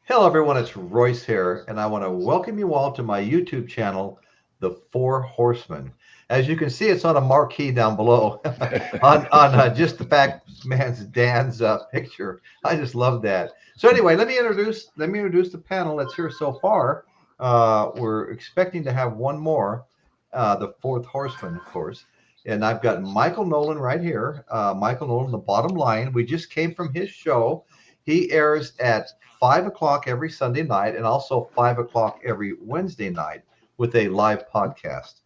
Hello, everyone. It's Royce here, and I want to welcome you all to my YouTube channel, The Four Horsemen. As you can see, it's on a marquee down below on just the fact man's Dan's picture. I just love that. So anyway, let me introduce the panel that's here so far. We're expecting to have one more, the fourth horseman, of course. And I've got Michael Nolan right here. Michael Nolan, the bottom line. We just came from his show. He airs at 5 o'clock every Sunday night and also 5 o'clock every Wednesday night with a live podcast.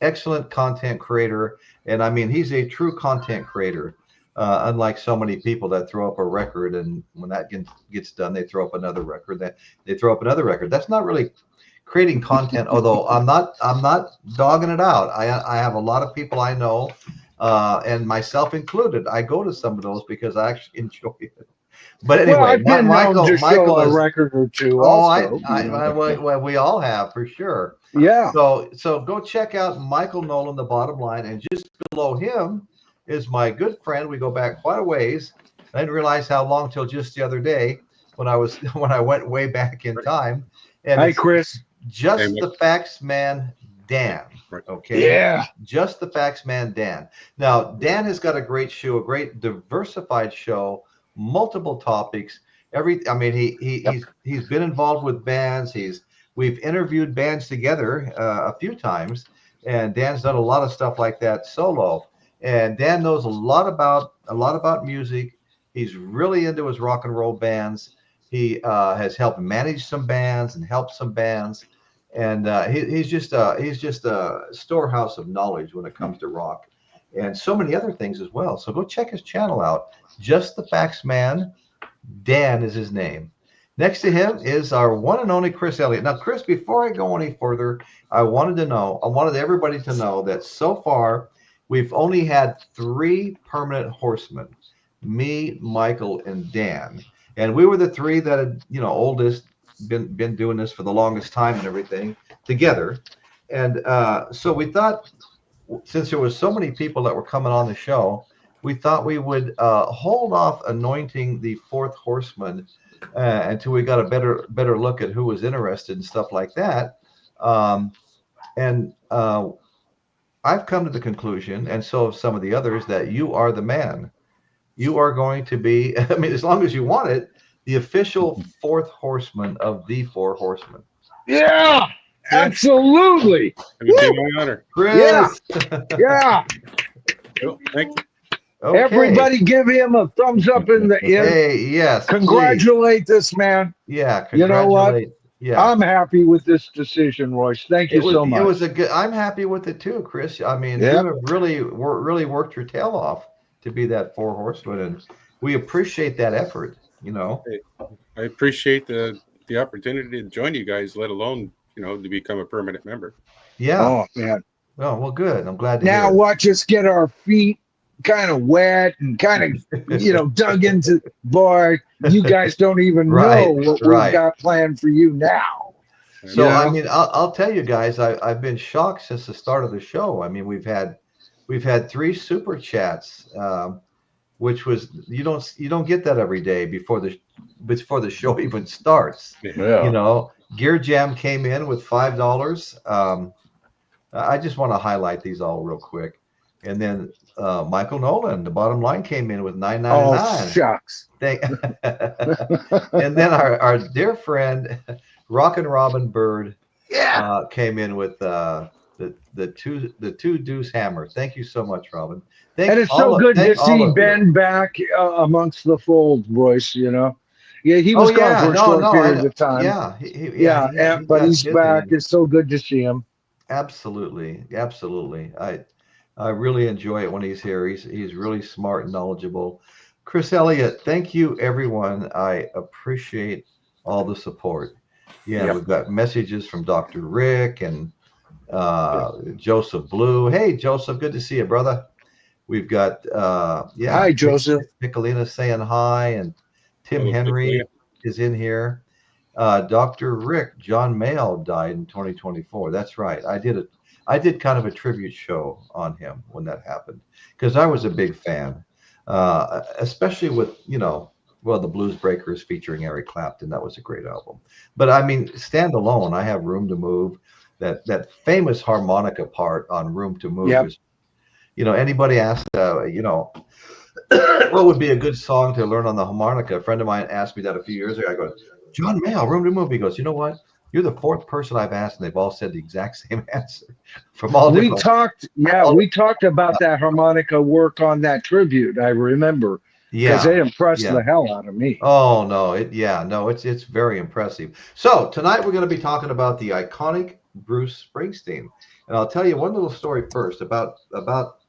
Excellent content creator. And I mean, he's a true content creator, unlike so many people that throw up a record. And when that gets done, they throw up another record. They throw up another record. That's not really creating content, although I'm not dogging it out. I have a lot of people I know, and myself included. I go to some of those because I actually enjoy it. But Well, anyway, I've been known to show Michael a is. record or two Oh, also. well, we all have for sure. Yeah. So go check out Michael Nolan, the bottom line, and just below him is my good friend. We go back quite a ways. I didn't realize how long till just the other day when I went way back in time. And Hi, it's Chris. just the facts man, Dan. Okay. Yeah. Just the facts man, Dan. Now, Dan has got a great show, a great diversified show, multiple topics. I mean, he's been involved with bands. We've interviewed bands together a few times, and Dan's done a lot of stuff like that solo. And Dan knows a lot about music. He's really into his rock and roll bands. He has helped manage some bands and help some bands, and he's just a storehouse of knowledge when it comes to rock, and so many other things as well. So go check his channel out. Just the Facts Man, Dan is his name. Next to him is our one and only Chris Elliott. Now, Chris, before I go any further, I wanted everybody to know that so far we've only had three permanent horsemen: me, Michael, and Dan. And we were the three that had, oldest, been doing this for the longest time and everything together. And so we thought, since there was so many people that were coming on the show, we thought we would hold off anointing the fourth horseman until we got a better look at who was interested and stuff like that. And I've come to the conclusion, and so have some of the others, that you are the man. You are going to be, I mean, as long as you want it, the official fourth horseman of the four horsemen. Yeah. Absolutely. It would be my honor. Chris. Yeah. Thank you. Okay. Everybody give him a thumbs up in the ear. Hey, yes. Congratulate this man. Yeah. You know what? Yeah. I'm happy with this decision, Royce. Thank you so much. It was a good. I'm happy with it too, Chris. I mean, Yeah. you have really worked your tail off to be that four horseman, and we appreciate that effort. I appreciate the opportunity to join you guys, let alone, to become a permanent member. Yeah. Oh, man. Oh, well, good. I'm glad to Now hear it. watch us get our feet kind of wet and kind of, dug into. Boy, you guys don't even know what we've got planned for you now. So, I mean, I'll tell you guys, I've been shocked since the start of the show. I mean, we've had three super chats, which was you don't get that every day before the show even starts. Yeah. Gear Jam came in with $5. I just want to highlight these all real quick, and then Michael Nolan, the bottom line, came in with $9.99. Oh, shucks. And then our dear friend Rock and Robin Bird, came in with the two deuce hammer. Thank you so much, Robin. And it's so good to see Ben back amongst the fold, Royce. Yeah, he was gone for a short period of time. Yeah, but he's back. It's so good to see him. Absolutely. I really enjoy it when he's here. He's really smart and knowledgeable. Chris Elliott, thank you, everyone. I appreciate all the support. Yeah, we've got messages from Dr. Rick and Joseph Blue. Hey, Joseph, good to see you, brother. We've got Hi, Joseph. Piccolina saying hi, and Tim Henry is in here. Dr. Rick, John Mayall died in 2024. That's right. I did kind of a tribute show on him when that happened because I was a big fan, especially with Well, the Blues Breakers featuring Eric Clapton, that was a great album. But I mean, stand alone. I have Room to Move. That famous harmonica part on Room to Move Yep. is, anybody asked, what would be a good song to learn on the harmonica? A friend of mine asked me that a few years ago. I go, John Mayall, Room to Move. He goes, you know what? You're the fourth person I've asked, and they've all said the exact same answer from all We different. talked, yeah, all- we talked about that harmonica work on that tribute. I remember because yeah, it impressed yeah. the hell out of me. Oh no, it's very impressive. So tonight we're going to be talking about the iconic Bruce Springsteen, and I'll tell you one little story first about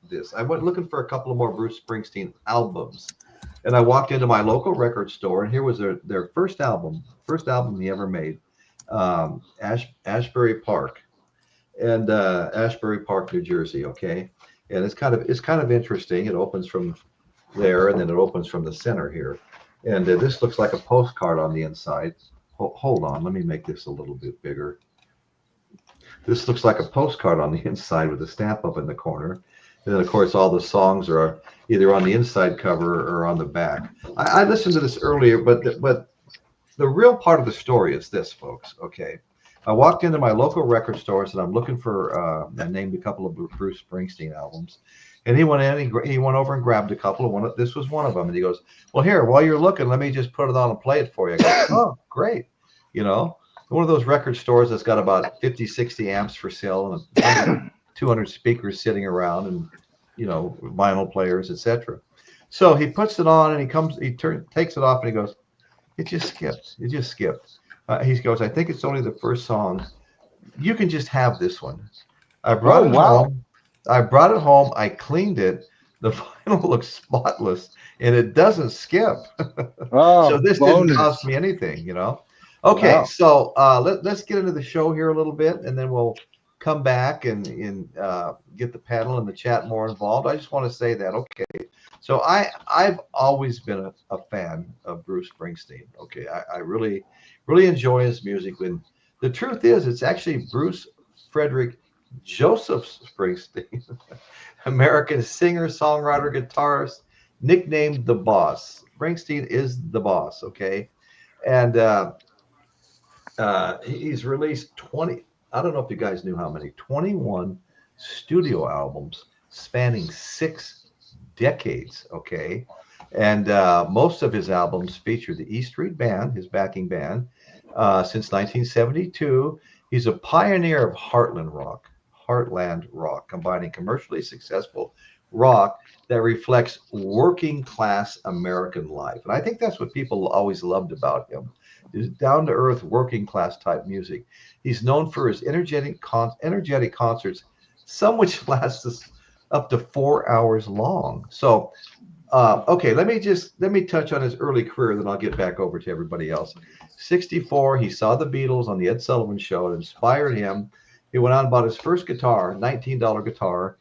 this. I went looking for a couple of more Bruce Springsteen albums, and I walked into my local record store, and here was their first album he ever made, Ashbury Park, and Ashbury Park, New Jersey. Okay, and it's kind of interesting. It opens from there, and then it opens from the center here. And this looks like a postcard on the inside. Hold on, let me make this a little bit bigger. This looks like a postcard on the inside with a stamp up in the corner. And then, of course, all the songs are either on the inside cover or on the back. I listened to this earlier, but the real part of the story is this, folks. Okay, I walked into my local record stores and I'm looking for. I named a couple of Bruce Springsteen albums. And he went in, he went over and grabbed a couple of this was one of them. And he goes, well, here, while you're looking, let me just put it on and play it for you. I go, oh, great. One of those record stores that's got about 50, 60 amps for sale and 200 speakers sitting around and, vinyl players, etc. So he puts it on and takes it off and he goes, it just skipped. It just skipped. He goes, I think it's only the first song. You can just have this one. I brought it home. I cleaned it. The vinyl looks spotless, and it doesn't skip. Oh, so this didn't cost me anything, Okay, wow. So let's get into the show here a little bit, and then we'll come back and get the panel and the chat more involved. I just want to say that, okay. So I've always been a fan of Bruce Springsteen. Okay, I really, really enjoy his music. And the truth is, it's actually Bruce Frederick Joseph Springsteen, American singer, songwriter, guitarist, nicknamed the Boss. Springsteen is the boss, okay? And he's released 20, I don't know if you guys knew how many, 21 studio albums spanning 6 decades, okay? And most of his albums feature the E Street Band, his backing band, since 1972. He's a pioneer of Heartland rock, combining commercially successful rock that reflects working class American life. And I think that's what people always loved about him, is down to earth working class type music. He's known for his energetic concerts, some which last up to 4 hours long. So okay, let me touch on his early career, then I'll get back over to everybody else. 1964, he saw the Beatles on the Ed Sullivan Show. It inspired him. He went out and bought his first guitar, $19 guitar,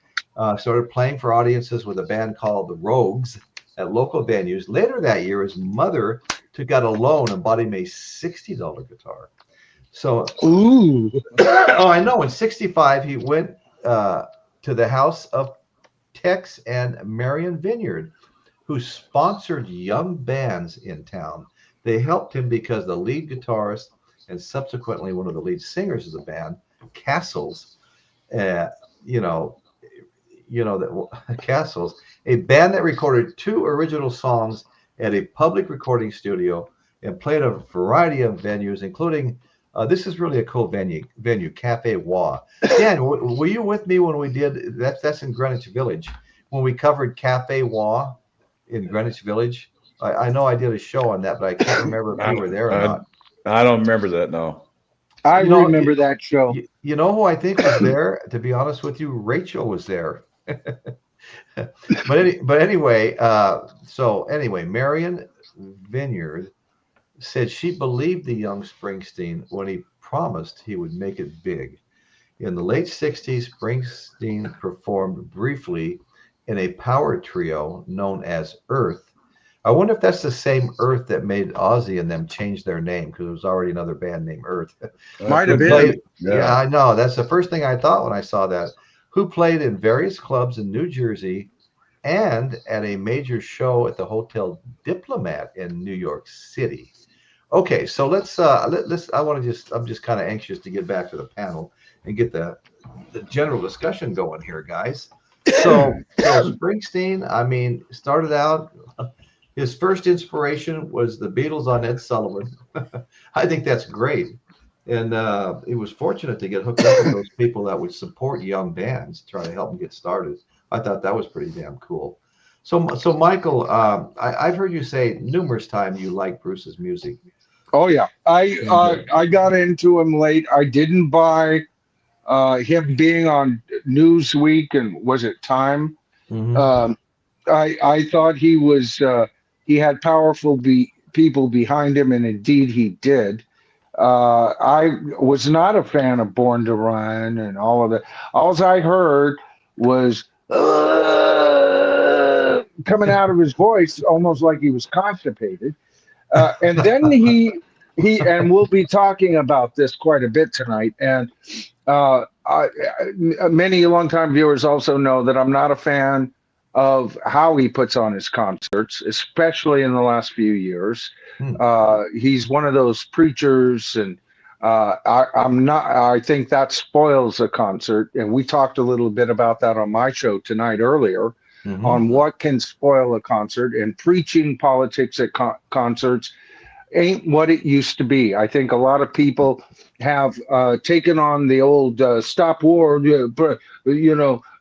started playing for audiences with a band called the Rogues at local venues. Later that year, his mother took out a loan and bought him a $60 guitar. So, ooh, oh, I know. In 1965, he went to the house of Tex and Marion Vineyard, who sponsored young bands in town. They helped him because the lead guitarist and subsequently one of the lead singers of the band, Castles, that Castles, a band that recorded 2 original songs at a public recording studio and played a variety of venues, including this is really a cool venue, Cafe Wah. Dan, were you with me when we did that? That's in Greenwich Village when we covered Cafe Wah in Greenwich Village. I know I did a show on that, but I can't remember if you were there or not. I don't remember that, no. I remember that show. You know who I think was there? To be honest with you, Rachel was there. but anyway, Marion Vineyard said she believed the young Springsteen when he promised he would make it big. In the late 60s, Springsteen performed briefly in a power trio known as Earth. I wonder if that's the same Earth that made Ozzy and them change their name, because there was already another band named Earth. Might have been. Yeah, I know. That's the first thing I thought when I saw that. Who played in various clubs in New Jersey and at a major show at the Hotel Diplomat in New York City. Okay, so let's. I'm just kind of anxious to get back to the panel and get the general discussion going here, guys. So Springsteen, I mean, started out. His first inspiration was the Beatles on Ed Sullivan. I think that's great, and he was fortunate to get hooked up with those people that would support young bands, try to help them get started. I thought that was pretty damn cool. So Michael, I've heard you say numerous times you like Bruce's music. Oh yeah, I got into him late. I didn't buy him being on Newsweek and was it Time. Mm-hmm. I thought he had powerful people behind him, and indeed he did. I was not a fan of Born to Run and all of that. All I heard was coming out of his voice, almost like he was constipated. And then he and we'll be talking about this quite a bit tonight. And many longtime viewers also know that I'm not a fan of how he puts on his concerts, especially in the last few years. He's one of those preachers, and I'm not. I think that spoils a concert, and we talked a little bit about that on my show tonight earlier. Mm-hmm. On what can spoil a concert, and preaching politics at concerts ain't what it used to be. I think a lot of people have taken on the old stop war,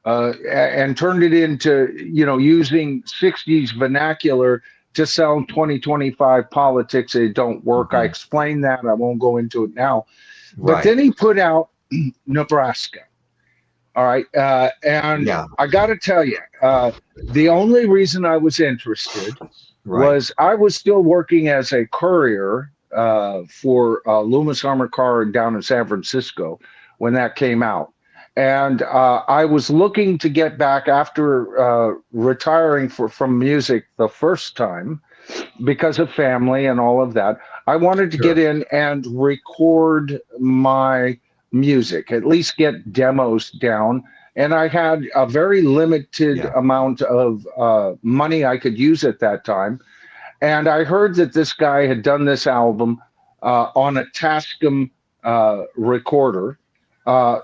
and turned it into, using 60s vernacular to sell 2025 politics. It don't work. Mm-hmm. I explained that. I won't go into it now. Right. But then he put out Nebraska. All right. I got to tell you, the only reason I was interested was I was still working as a courier for Loomis Armored Car down in San Francisco when that came out. And I was looking to get back after retiring from music the first time because of family and all of that. I wanted to get in and record my music, at least get demos down. And I had a very limited amount of money I could use at that time. And I heard that this guy had done this album on a Tascam recorder.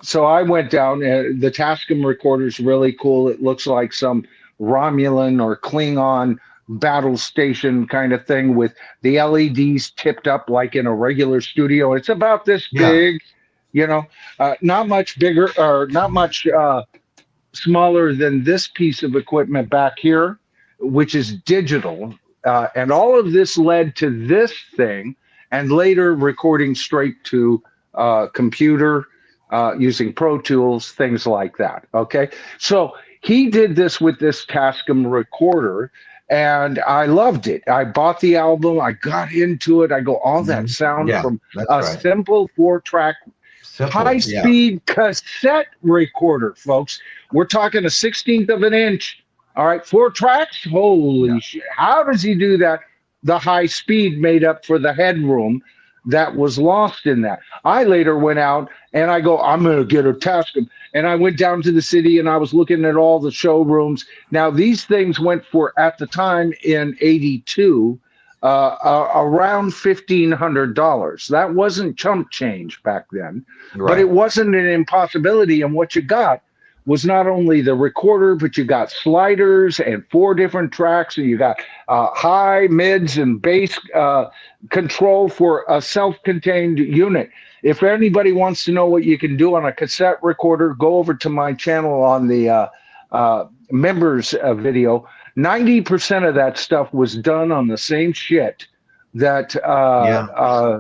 So I went down. The Tascam recorder is really cool. It looks like some Romulan or Klingon battle station kind of thing with the LEDs tipped up like in a regular studio. It's about this big. Not much bigger or not much smaller than this piece of equipment back here, which is digital. And all of this led to this thing, and later recording straight to computer using Pro Tools, things like that. Okay. So he did this with this Tascam recorder, and I loved it. I bought the album. I got into it. I go, all that sound from a simple 4-track high-speed cassette recorder, folks. We're talking a 16th of an inch. All right, 4 tracks. Holy shit! How does he do that? The high speed made up for the headroom that was lost in that. I later went out and I go, I'm going to get a Tascam. And I went down to the city and I was looking at all the showrooms. Now, these things went for, at the time in '82, around $1,500. That wasn't chump change back then, but it wasn't an impossibility. And what you got was not only the recorder, but you got sliders and 4 different tracks, and you got high, mids, and bass control for a self-contained unit. If anybody wants to know what you can do on a cassette recorder, go over to my channel on the members video. 90% of that stuff was done on the same shit that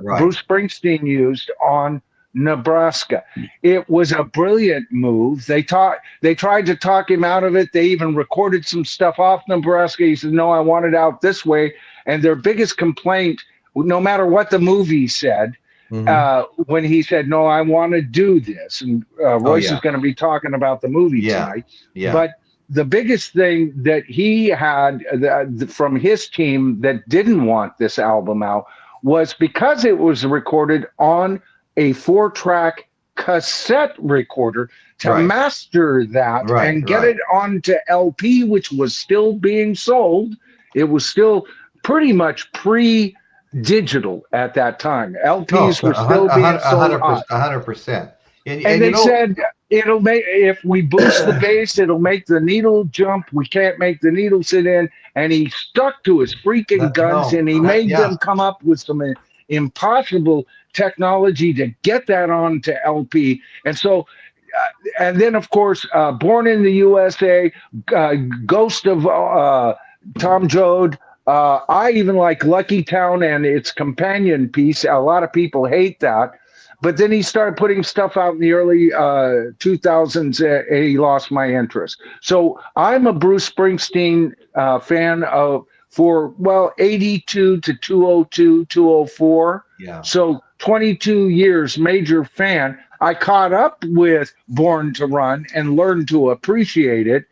Bruce Springsteen used on Nebraska. It was a brilliant move. They tried to talk him out of it. They even recorded some stuff off Nebraska. He said, no, I want it out this way. And their biggest complaint, no matter what the movie said, when he said, no, I want to do this. And Royce is going to be talking about the movie tonight. But the biggest thing that he had from his team that didn't want this album out was because it was recorded on a 4-track cassette recorder to Right. master that Right, and get right. it onto LP, which was still being sold. It was still pretty much pre-digital at that time. LPs were still being sold on. 100%. And And you they know, said it'll make, if we boost the bass, it'll make the needle jump. We can't make the needle sit in. And he stuck to his freaking guns, and he made them come up with some impossible technology to get that onto LP. And so, and then of course, Born in the USA, Ghost of Tom Joad. I even like Lucky Town and its companion piece. A lot of people hate that. But then he started putting stuff out in the early 2000s, and he lost my interest. So I'm a Bruce Springsteen fan for 82 to 202, 204. yeah. So 22 years, major fan. I caught up with Born to Run and learned to appreciate it.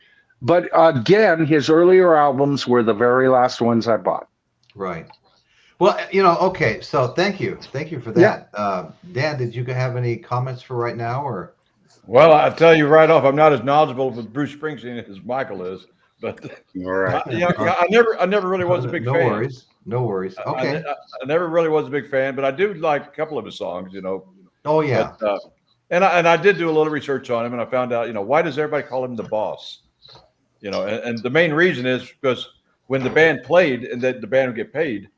But again, his earlier albums were the very last ones I bought. Right. Well, okay. So thank you for that. Dan, did you have any comments for right now, or? Well, I'll tell you right off, I'm not as knowledgeable with Bruce Springsteen as Michael is, but All right. I never really was a big No fan. worries. No worries. Okay. I never really was a big fan, but I do like a couple of his songs, Oh yeah. But, and I did do a little research on him, and I found out, why does everybody call him the boss? And the main reason is because when the band played and the band would get paid,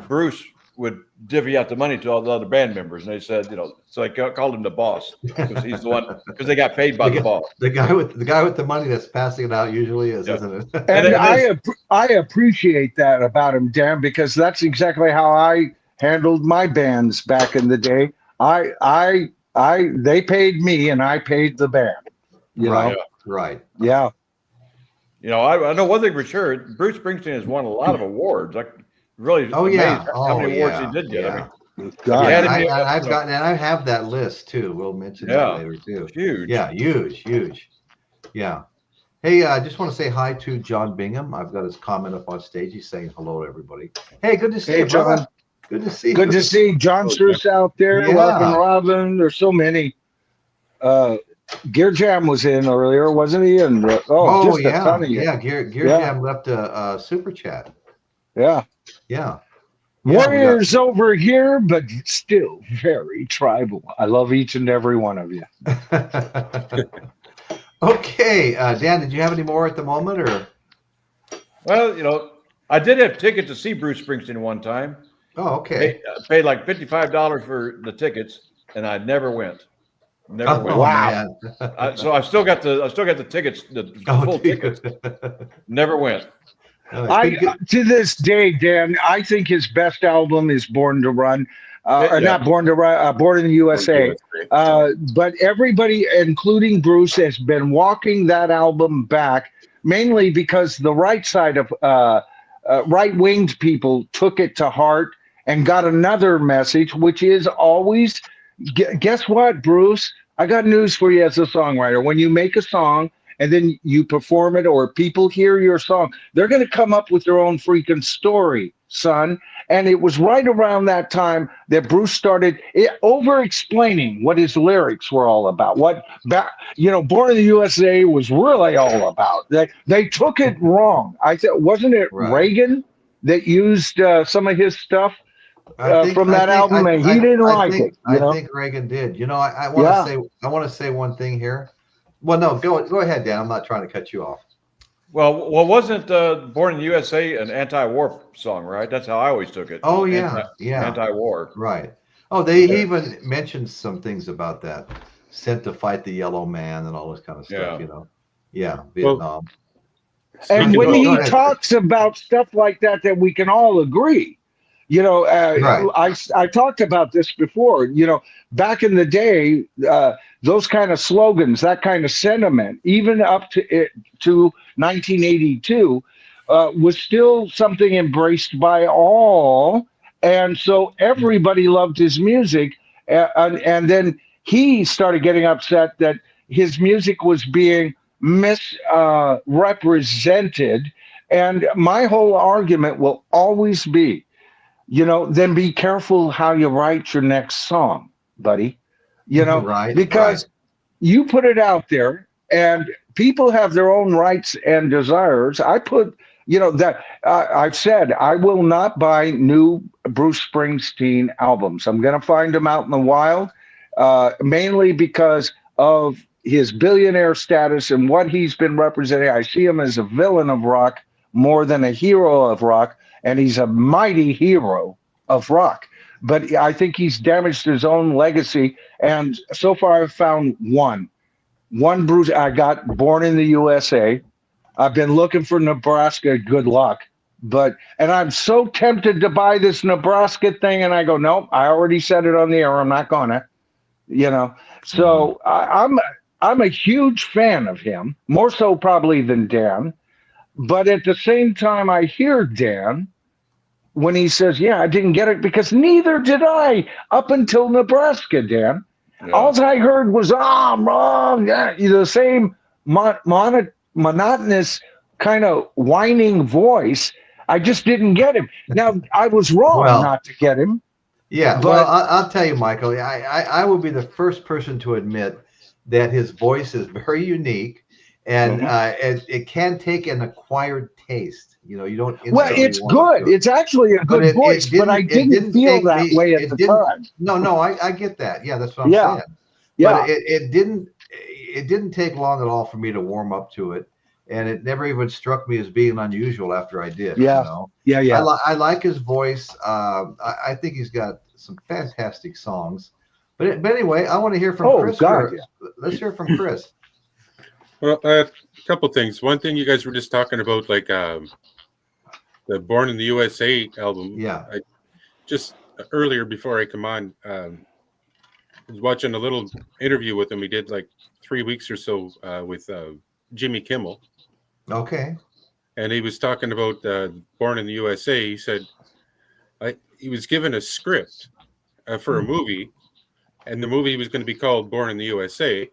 Bruce would divvy out the money to all the other band members, and they said, so I called him the boss because he's the one, because they got paid by the boss. The guy with the money that's passing it out usually is, isn't it? And I appreciate that about him, Dan, because that's exactly how I handled my bands back in the day. They paid me and I paid the band. Right. Right. Yeah. I know one thing for sure. Bruce Springsteen has won a lot of awards. Really amazed how many awards he did get. Yeah. I I have that list too. We'll mention that later too. Huge. Yeah, huge. Yeah. Hey, I just want to say hi to John Bingham. I've got his comment up on stage. He's saying hello to everybody. Hey, good to see you, John. brother. Good to see you. Good to see John Struess out there. Yeah. Robin. There's so many. Gear Jam was in earlier, wasn't he? And a ton of you. Yeah. Gear Jam left a super chat. Yeah. Yeah. Warriors over here, but still very tribal. I love each and every one of you. Okay, Dan, did you have any more at the moment, or? Well, I did have tickets to see Bruce Springsteen one time. Oh, okay. Paid like $55 for the tickets, and I never went. Never went. Wow. So I still got the tickets, the full tickets. Never went. To this day, Dan, I think his best album is Born to Run, or not Born to Run, Born in the USA. But everybody, including Bruce, has been walking that album back, mainly because the right side of right-winged people took it to heart and got another message, which is always, guess what, Bruce? I got news for you as a songwriter. When you make a song, and then you perform it, or people hear your song, they're going to come up with their own freaking story, son. And it was right around that time that Bruce started over-explaining what his lyrics were all about. Born in the USA was really all about. They took it wrong. Wasn't it Reagan that used some of his stuff from that album, and he didn't like it? I think Reagan did. I want to say one thing here. Well, no, go ahead, Dan. I'm not trying to cut you off. Well, wasn't "Born in the USA" an anti-war song, right? That's how I always took it. Oh yeah, anti-war. Right. Oh, they even mentioned some things about that. Sent to fight the yellow man and all this kind of stuff. Yeah, Vietnam. And when he talks about stuff like that we can all agree. I talked about this before. Back in the day, those kind of slogans, that kind of sentiment, even up to 1982, was still something embraced by all, and so everybody loved his music. And then he started getting upset that his music was being misrepresented. And my whole argument will always be, then be careful how you write your next song, buddy. you know, Right, because you put it out there and people have their own rights and desires. I put, you know, that I've said I will not buy new Bruce Springsteen albums. I'm going to find them out in the wild, mainly because of his billionaire status and what he's been representing. I see him as a villain of rock more than a hero of rock, and he's a mighty hero of rock. But I think he's damaged his own legacy. And so far, I've found one Bruce. I got Born in the USA. I've been looking for Nebraska. Good luck. And I'm so tempted to buy this Nebraska thing. And I go, nope, I already said it on the air. I'm not gonna, you know. So I'm a huge fan of him, more so probably than Dan. But at the same time, I hear Dan when he says, yeah, I didn't get it because neither did I up until Nebraska, Dan. Yeah. All I heard was, I'm wrong. Yeah, the same monotonous kind of whining voice. I just didn't get him. Now, I was wrong not to get him. Yeah, but I'll tell you, Michael, I will be the first person to admit that his voice is very unique, and it can take an acquired taste. You know, you don't. Well, it's good. It's actually a good voice, but I didn't feel that way at the time. No, I get that. Yeah, that's what I'm saying. Yeah, but it didn't take long at all for me to warm up to it, and it never even struck me as being unusual after I did. Yeah, you know? Yeah. I like his voice. I think he's got some fantastic songs. But anyway, I want to hear from Chris. Let's hear from Chris. Well, a couple things. One thing you guys were just talking about, like the Born in the USA album. Yeah. I just earlier before I come on, was watching a little interview with him. He did like 3 weeks or so with Jimmy Kimmel. Okay. And he was talking about Born in the USA. He said he was given a script for a movie, and the movie was going to be called Born in the USA. Okay.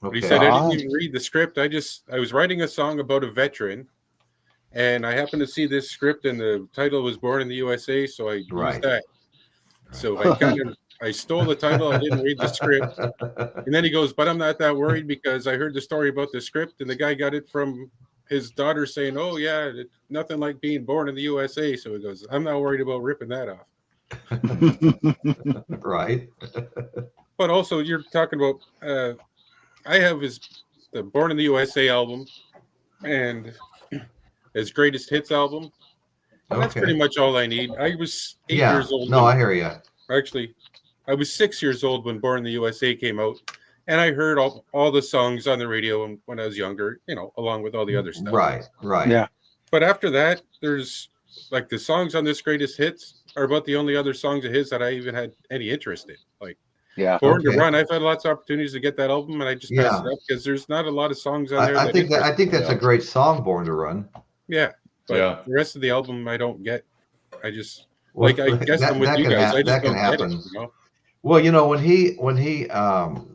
But he said, I didn't even read the script. I was writing a song about a veteran, and I happened to see this script, and the title was Born in the USA, so I used that. So I stole the title. I didn't read the script. And then he goes, but I'm not that worried because I heard the story about the script, and the guy got it from his daughter saying, oh, yeah, nothing like being born in the USA. So he goes, I'm not worried about ripping that off. Right. But also, you're talking about, I have the Born in the USA album and his greatest hits album. And that's pretty much all I need. I was 8 years old. No, I hear you. Actually, I was 6 years old when Born in the USA came out, and I heard all the songs on the radio when I was younger, you know, along with all the other stuff. Right. Yeah. But after that, there's like the songs on this greatest hits are about the only other songs of his that I even had any interest in. Like Born to Run, I've had lots of opportunities to get that album, and I just passed it up because there's not a lot of songs on there. I think that's a great song, Born to Run. Yeah. But the rest of the album I don't get. I just I guess I'm with you guys. I just don't get it, you know? Well, you know, when he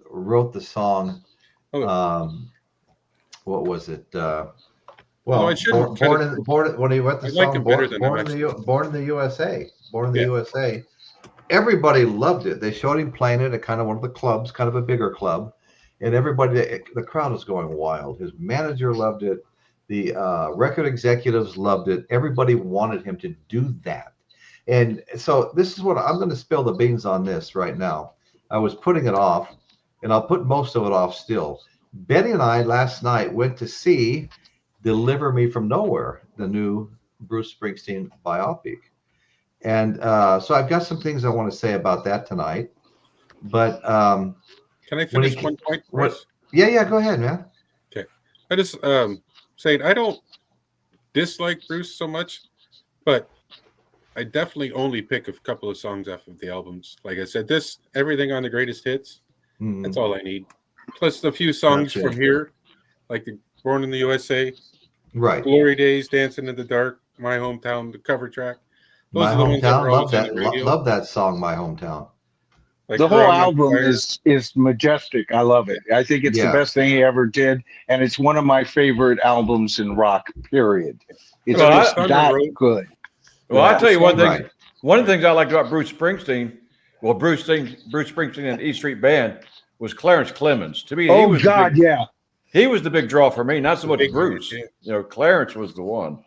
wrote the song, what was it? When he wrote the song Born in the USA, everybody loved it. They showed him playing it at kind of one of the clubs, kind of a bigger club, and the crowd was going wild. His manager loved it. The record executives loved it. Everybody wanted him to do that. And so this is what I'm going to spill the beans on this right now. I was putting it off, and I'll put most of it off still. Betty and I last night went to see Deliver Me From Nowhere, the new Bruce Springsteen biopic. And so I've got some things I want to say about that tonight. But can I finish one point first? Yeah, go ahead, man. Okay. I just saying I don't dislike Bruce so much, but I definitely only pick a couple of songs off of the albums. Like I said, everything on the greatest hits, that's all I need. Plus a few songs from here, like the Born in the USA, right? Glory Days, Dancing in the Dark, My Hometown, the cover track. Those are the ones that were always on the radio. Love that song, My Hometown. Like the whole album is majestic. I love it. I think it's the best thing he ever did, and it's one of my favorite albums in rock. Period. It's just that good. Well, I'll tell you one thing. One of the things I liked about Bruce Springsteen Well, Bruce Springsteen and E Street Band was Clarence Clemens. To me, Oh God, yeah. He was the big draw for me, not so much Big Bruce. Bruce, yeah. You know, Clarence was the one.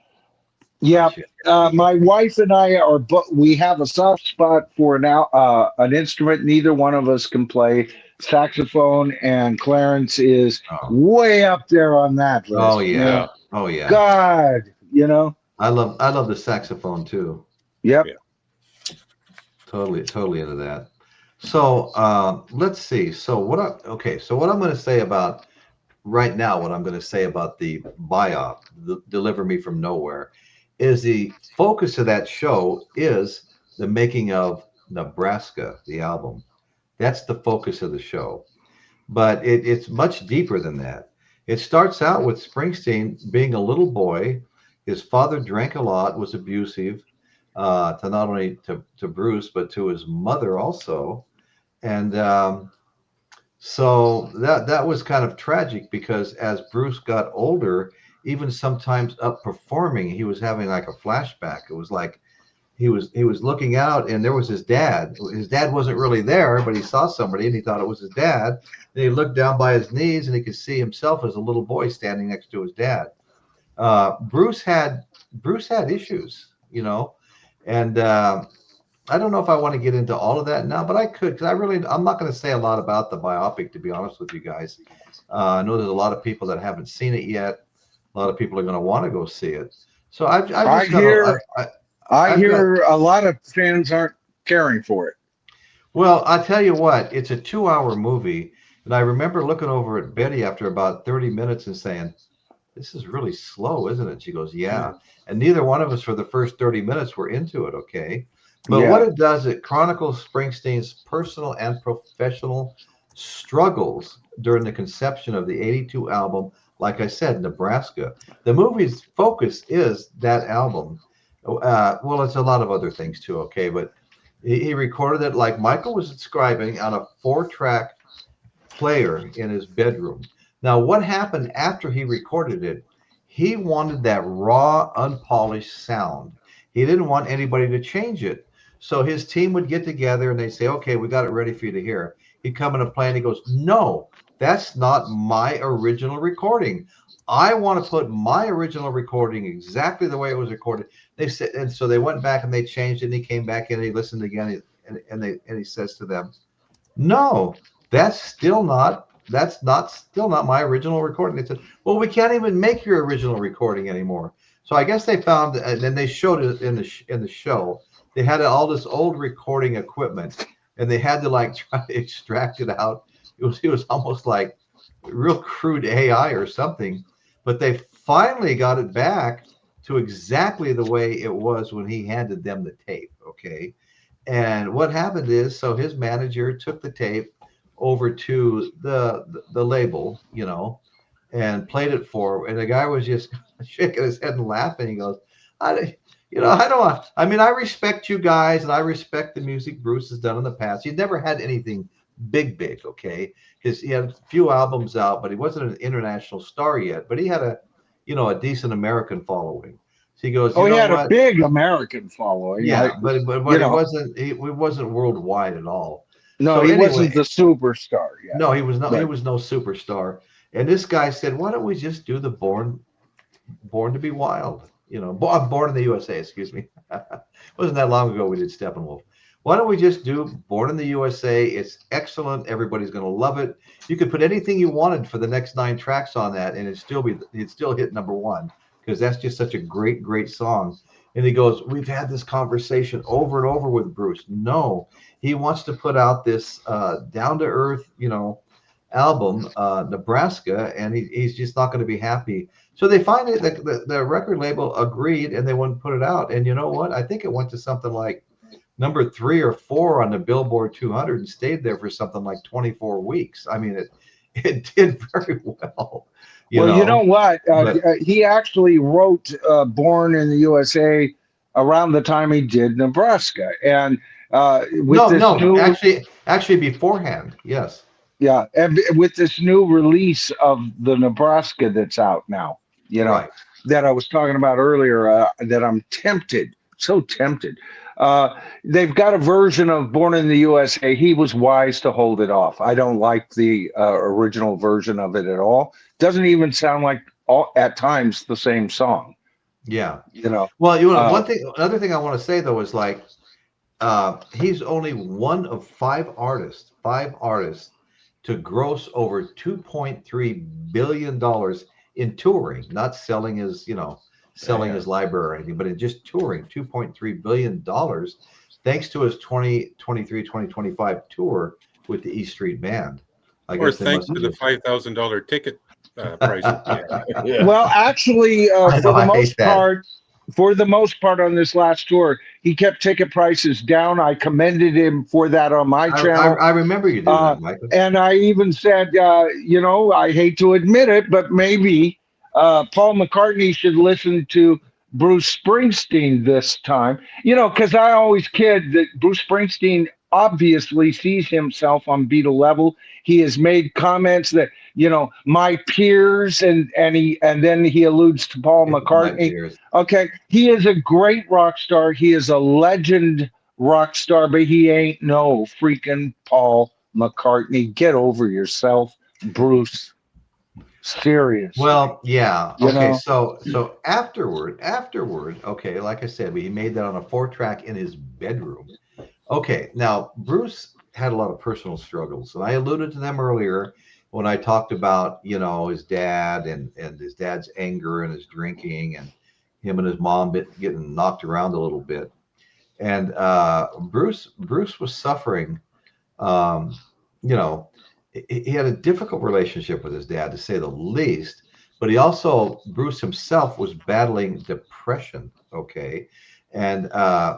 Yeah, my wife and I are, but we have a soft spot for now an instrument neither one of us can play, saxophone, and Clarence is way up there on that list. Oh you yeah. know? Oh yeah. God, you know. I love the saxophone too. Yep. Yeah. Totally into that. So let's see. So what I'm going to say about right now, what I'm going to say about the biop, the Deliver Me from Nowhere, is the focus of that show is the making of Nebraska, the album. That's the focus of the show. But it's much deeper than that. It starts out with Springsteen being a little boy. His father drank a lot, was abusive to not only to Bruce, but to his mother also. And so that was kind of tragic because as Bruce got older, even sometimes up performing, he was having like a flashback. It was like he was looking out and there was his dad. His dad wasn't really there, but he saw somebody and he thought it was his dad. And he looked down by his knees and he could see himself as a little boy standing next to his dad. Bruce had issues, you know, and I don't know if I want to get into all of that now, but I could, because I'm not going to say a lot about the biopic, to be honest with you guys. I know there's a lot of people that haven't seen it yet. A lot of people are going to want to go see it. So I hear a lot of fans aren't caring for it. Well, I tell you what, it's a 2-hour movie, and I remember looking over at Betty after about 30 minutes and saying, "This is really slow, isn't it?" She goes, "Yeah." And neither one of us for the first 30 minutes were into it, okay? But what it does, it chronicles Springsteen's personal and professional struggles during the conception of the 82 album. Like I said, Nebraska. The movie's focus is that album. Well, it's a lot of other things too, okay? But he recorded it like Michael was describing on a 4-track player in his bedroom. Now, what happened after he recorded it? He wanted that raw, unpolished sound. He didn't want anybody to change it. So his team would get together and they'd say, "Okay, we got it ready for you to hear." He'd come in and play and he goes, "No, that's not my original recording. I want to put my original recording exactly the way it was recorded." They said, and so they went back and they changed it. And he came back in and he listened again, and he says to them, "No, that's still not my original recording." They said, "Well, we can't even make your original recording anymore." So I guess they found, and then they showed it in the show. They had all this old recording equipment, and they had to like try to extract it out. It was almost like real crude AI or something, but they finally got it back to exactly the way it was when he handed them the tape. Okay, and what happened is, so his manager took the tape over to the label, you know, and played it for, and the guy was just shaking his head and laughing. He goes, I respect you guys and I respect the music Bruce has done in the past. He's never had anything big, okay? Because he had a few albums out, but he wasn't an international star yet. But he had a decent American following. So he goes, he had a big American following. Yeah, but it wasn't worldwide at all. No, so he anyway, wasn't the superstar. Yeah. No, he was not. He was no superstar. And this guy said, "Why don't we just do the Born to Be Wild? You know, Born in the USA, excuse me." Wasn't that long ago we did Steppenwolf. Why don't we just do Born in the USA? It's excellent. Everybody's going to love it. You could put anything you wanted for the next 9 tracks on that, and it'd still hit #1 because that's just such a great song. And he goes, "We've had this conversation over and over with Bruce. No, he wants to put out this down to earth, album, Nebraska, and he's just not going to be happy." So they finally, the record label agreed, and they wouldn't put it out. And you know what? I think it went to something like number 3 or 4 on the Billboard 200 and stayed there for something like 24 weeks. I mean, it did very well. You know what? He actually wrote Born in the USA around the time he did Nebraska. And actually beforehand, yes. Yeah, and with this new release of the Nebraska that's out now, that I was talking about earlier, that I'm so tempted. They've got a version of Born in the USA. He was wise to hold it off. I don't like the original version of it at all. Doesn't even sound like at times the same song. Yeah. Well, another thing I want to say though is like, he's only one of five artists to gross over $2.3 billion in touring, not selling his, selling his library or anything, but in just touring, $2.3 billion, thanks to his 2023-2025 tour with the E Street Band. I Or guess thanks to the $5,000 ticket price. Yeah. Well, actually, for the most part on this last tour, he kept ticket prices down. I commended him for that on my channel. I remember you doing that, Michael. And I even said, I hate to admit it, but maybe Paul McCartney should listen to Bruce Springsteen this time. Because I always kid that Bruce Springsteen obviously sees himself on Beatle level. He has made comments that, my peers, and then he alludes to Paul McCartney. Okay, he is a great rock star. He is a legend rock star, but he ain't no freaking Paul McCartney. Get over yourself, Bruce. Serious. Well, yeah. Okay, so afterward, okay, like I said, he made that on a 4-track in his bedroom. Okay, now Bruce had a lot of personal struggles, and I alluded to them earlier when I talked about, his dad and his dad's anger and his drinking, and him and his mom getting knocked around a little bit. And Bruce was suffering. He had a difficult relationship with his dad, to say the least. But Bruce himself was battling depression. Okay, and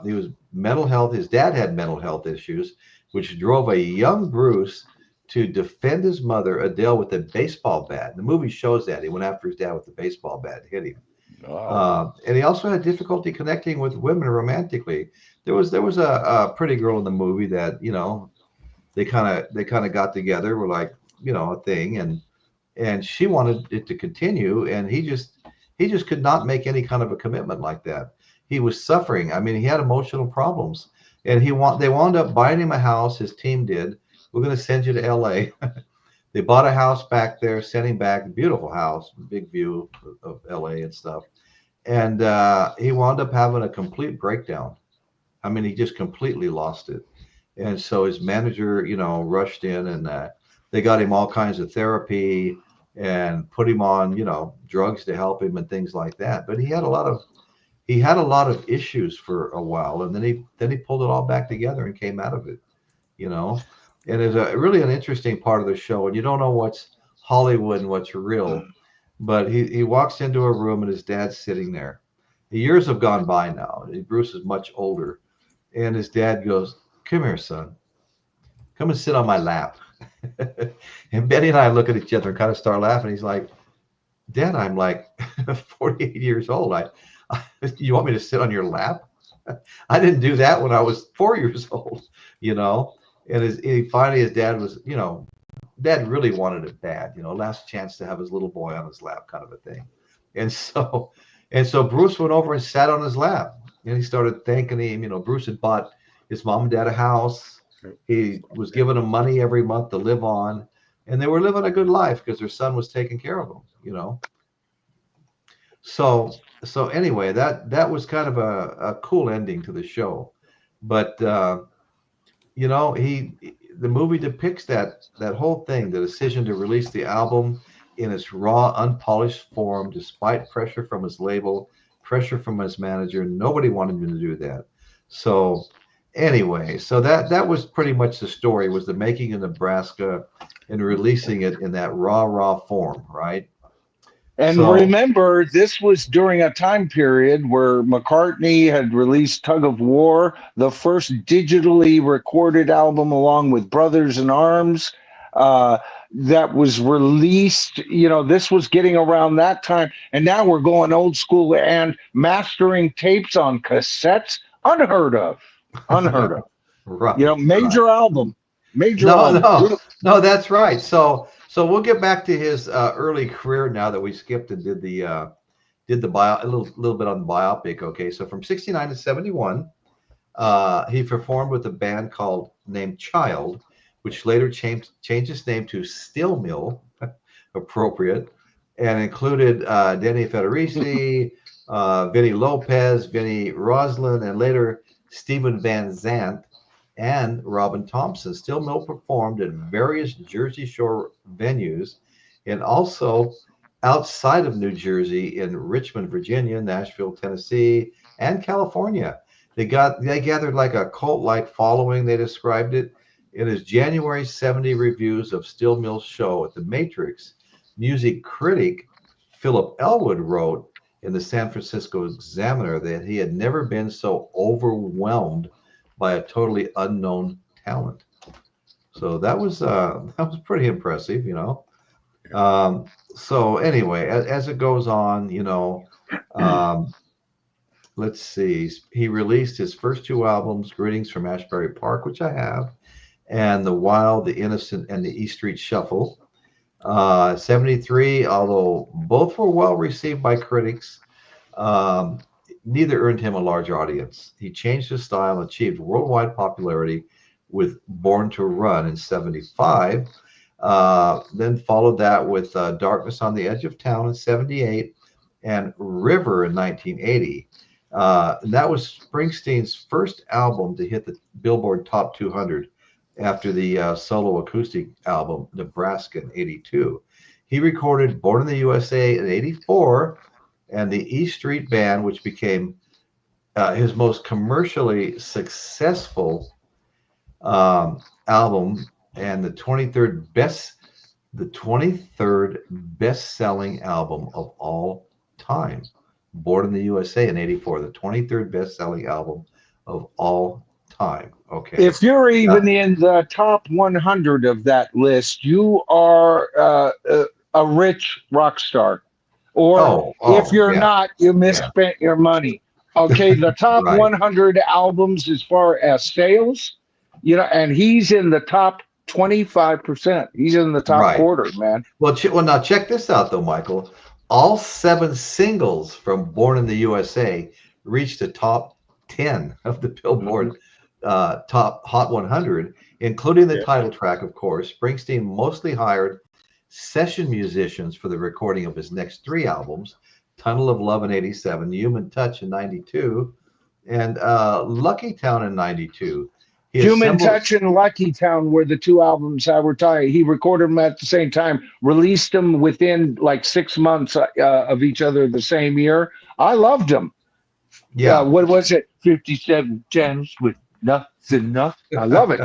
he was mental health. His dad had mental health issues, which drove a young Bruce to defend his mother, Adele, with a baseball bat. The movie shows that he went after his dad with the baseball bat, hit him. Wow. And he also had difficulty connecting with women romantically. There was a pretty girl in the movie that they kind of got together, were like a thing, and she wanted it to continue, and he just could not make any kind of a commitment like that. He was suffering. I mean, he had emotional problems, and they wound up buying him a house. His team did. We're going to send you to L.A. They bought a house back there, sent him back. A beautiful house, big view of L.A. and stuff. And he wound up having a complete breakdown. I mean, he just completely lost it. And so his manager, rushed in, and they got him all kinds of therapy and put him on, drugs to help him and things like that. But he had a lot of issues for a while, and then he pulled it all back together and came out of it, And it's really an interesting part of the show, and you don't know what's Hollywood and what's real. But he walks into a room, and his dad's sitting there. The years have gone by now. Bruce is much older, and his dad goes, "Come here, son. Come and sit on my lap." And Betty and I look at each other and kind of start laughing. He's like, "Dad, I'm like 48 years old. You want me to sit on your lap? I didn't do that when I was 4 years old, And finally his dad was, Dad really wanted it bad, last chance to have his little boy on his lap, kind of a thing. And so Bruce went over and sat on his lap, and he started thanking him. Bruce had bought his mom and dad a house. He was giving them money every month to live on, and they were living a good life because their son was taking care of them, So anyway, that was kind of a cool ending to the show. But the movie depicts that whole thing, the decision to release the album in its raw, unpolished form, despite pressure from his label, pressure from his manager. Nobody wanted him to do that. So anyway, so that was pretty much the story, was the making of Nebraska and releasing it in that raw form, right? And remember, this was during a time period where McCartney had released Tug of War, the first digitally recorded album along with Brothers in Arms, that was released. This was getting around that time. And now we're going old school and mastering tapes on cassettes. Unheard of. Right. Major album. No, that's right. So we'll get back to his early career now that we skipped and did a little bit on the biopic. Okay, so from 69 to 71, He performed with a band named Child, which later changed its name to Steel Mill, appropriate, and included Denny Federici, Vinny Lopez, Vinny Roslin, and later Stephen Van Zandt and Robin Thompson. Steel Mill performed at various Jersey Shore venues and also outside of New Jersey in Richmond, Virginia, Nashville, Tennessee, and California. They gathered like a cult-like following, they described it. In his January 70 reviews of Steel Mill's show at the Matrix, music critic Philip Elwood wrote in the San Francisco Examiner that he had never been so overwhelmed by a totally unknown talent. So that was pretty impressive, you know. So anyway, as it goes on, you know, let's see. He released his first two albums, Greetings from Ashbury Park, which I have, and The Wild, The Innocent, and The E Street Shuffle. 73, although both were well received by critics, neither earned him a large audience. He changed his style and achieved worldwide popularity with Born to Run in 75. Then followed that with Darkness on the Edge of Town in 78 and River in 1980. And that was Springsteen's first album to hit the Billboard Top 200 after the solo acoustic album Nebraska in 82. He recorded Born in the USA in 84 and the E Street Band, which became his most commercially successful album and the 23rd best-selling album of all time. Born in the USA in 84, the 23rd best-selling album of all time. Okay. If you're even in the top 100 of that list, you are a rich rock star. Or if you're not, you misspent your money. Okay, the top Right. 100 albums as far as sales, you know, and he's in the top 25%. He's in the top quarter, man. Well, now check this out, though, Michael. All 7 singles from Born in the USA reached the top 10 of the Billboard top Hot 100, including the title track, of course. Springsteen mostly hired session musicians for the recording of his next 3 albums, Tunnel of Love in 87, Human Touch in 92, and Lucky Town in 92. Human Touch and Lucky Town were the 2 albums I were talking. He recorded them at the same time, released them within like 6 months of each other the same year. I loved them. Yeah. What was it? 57 gems with nothing. I love it.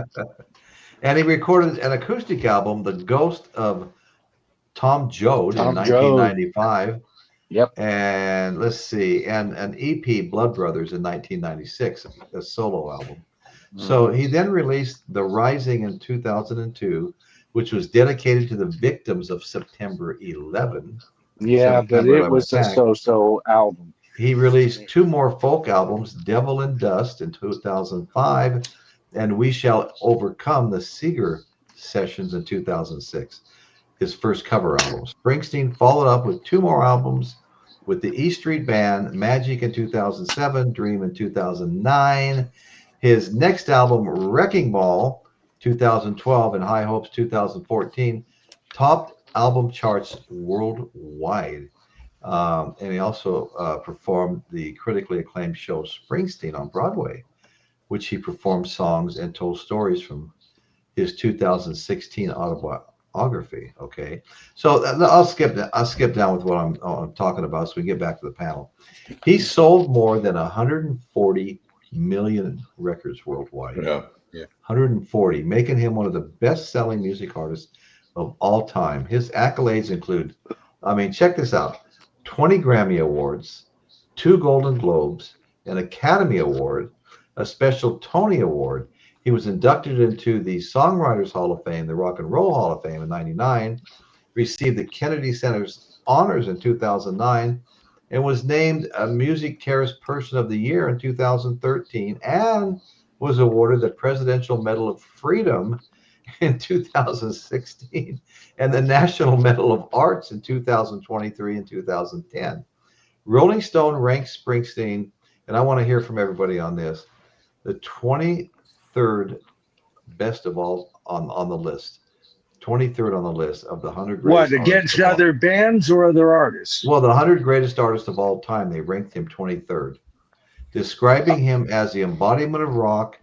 And he recorded an acoustic album, The Ghost of Tom Joad, in 1995. Yep. And let's see, and an EP, Blood Brothers, in 1996, a solo album. So he then released The Rising in 2002, which was dedicated to the victims of September 11. Yeah, but it was a so-so album. He released 2 more folk albums, Devil and Dust in 2005, and We Shall Overcome, the Seeger Sessions in 2006, his first cover album. Springsteen followed up with 2 more albums with the E Street Band, Magic in 2007, Dream in 2009. His next album, Wrecking Ball, 2012, and High Hopes, 2014, topped album charts worldwide. And he also performed the critically acclaimed show Springsteen on Broadway, which he performed songs and told stories from his 2016 autobiography. Okay, so I'll skip down with what I'm talking about, so we can get back to the panel. He sold more than 140 million records worldwide. Yeah. 140, making him one of the best-selling music artists of all time. His accolades include, I mean, check this out: 20 Grammy Awards, 2 Golden Globes, an Academy Award, a special Tony Award. He was inducted into the Songwriters Hall of Fame, the Rock and Roll Hall of Fame in 1999, received the Kennedy Center's honors in 2009, and was named a Music Terrace Person of the Year in 2013, and was awarded the Presidential Medal of Freedom in 2016 and the National Medal of Arts in 2023 and 2010. Rolling Stone ranks Springsteen, and I want to hear from everybody on this, the 23rd best of all on the list. 23rd on the list of the 100 greatest. What, against other bands or other artists? Well, the 100 greatest artists of all time, they ranked him 23rd. Describing him as the embodiment of rock,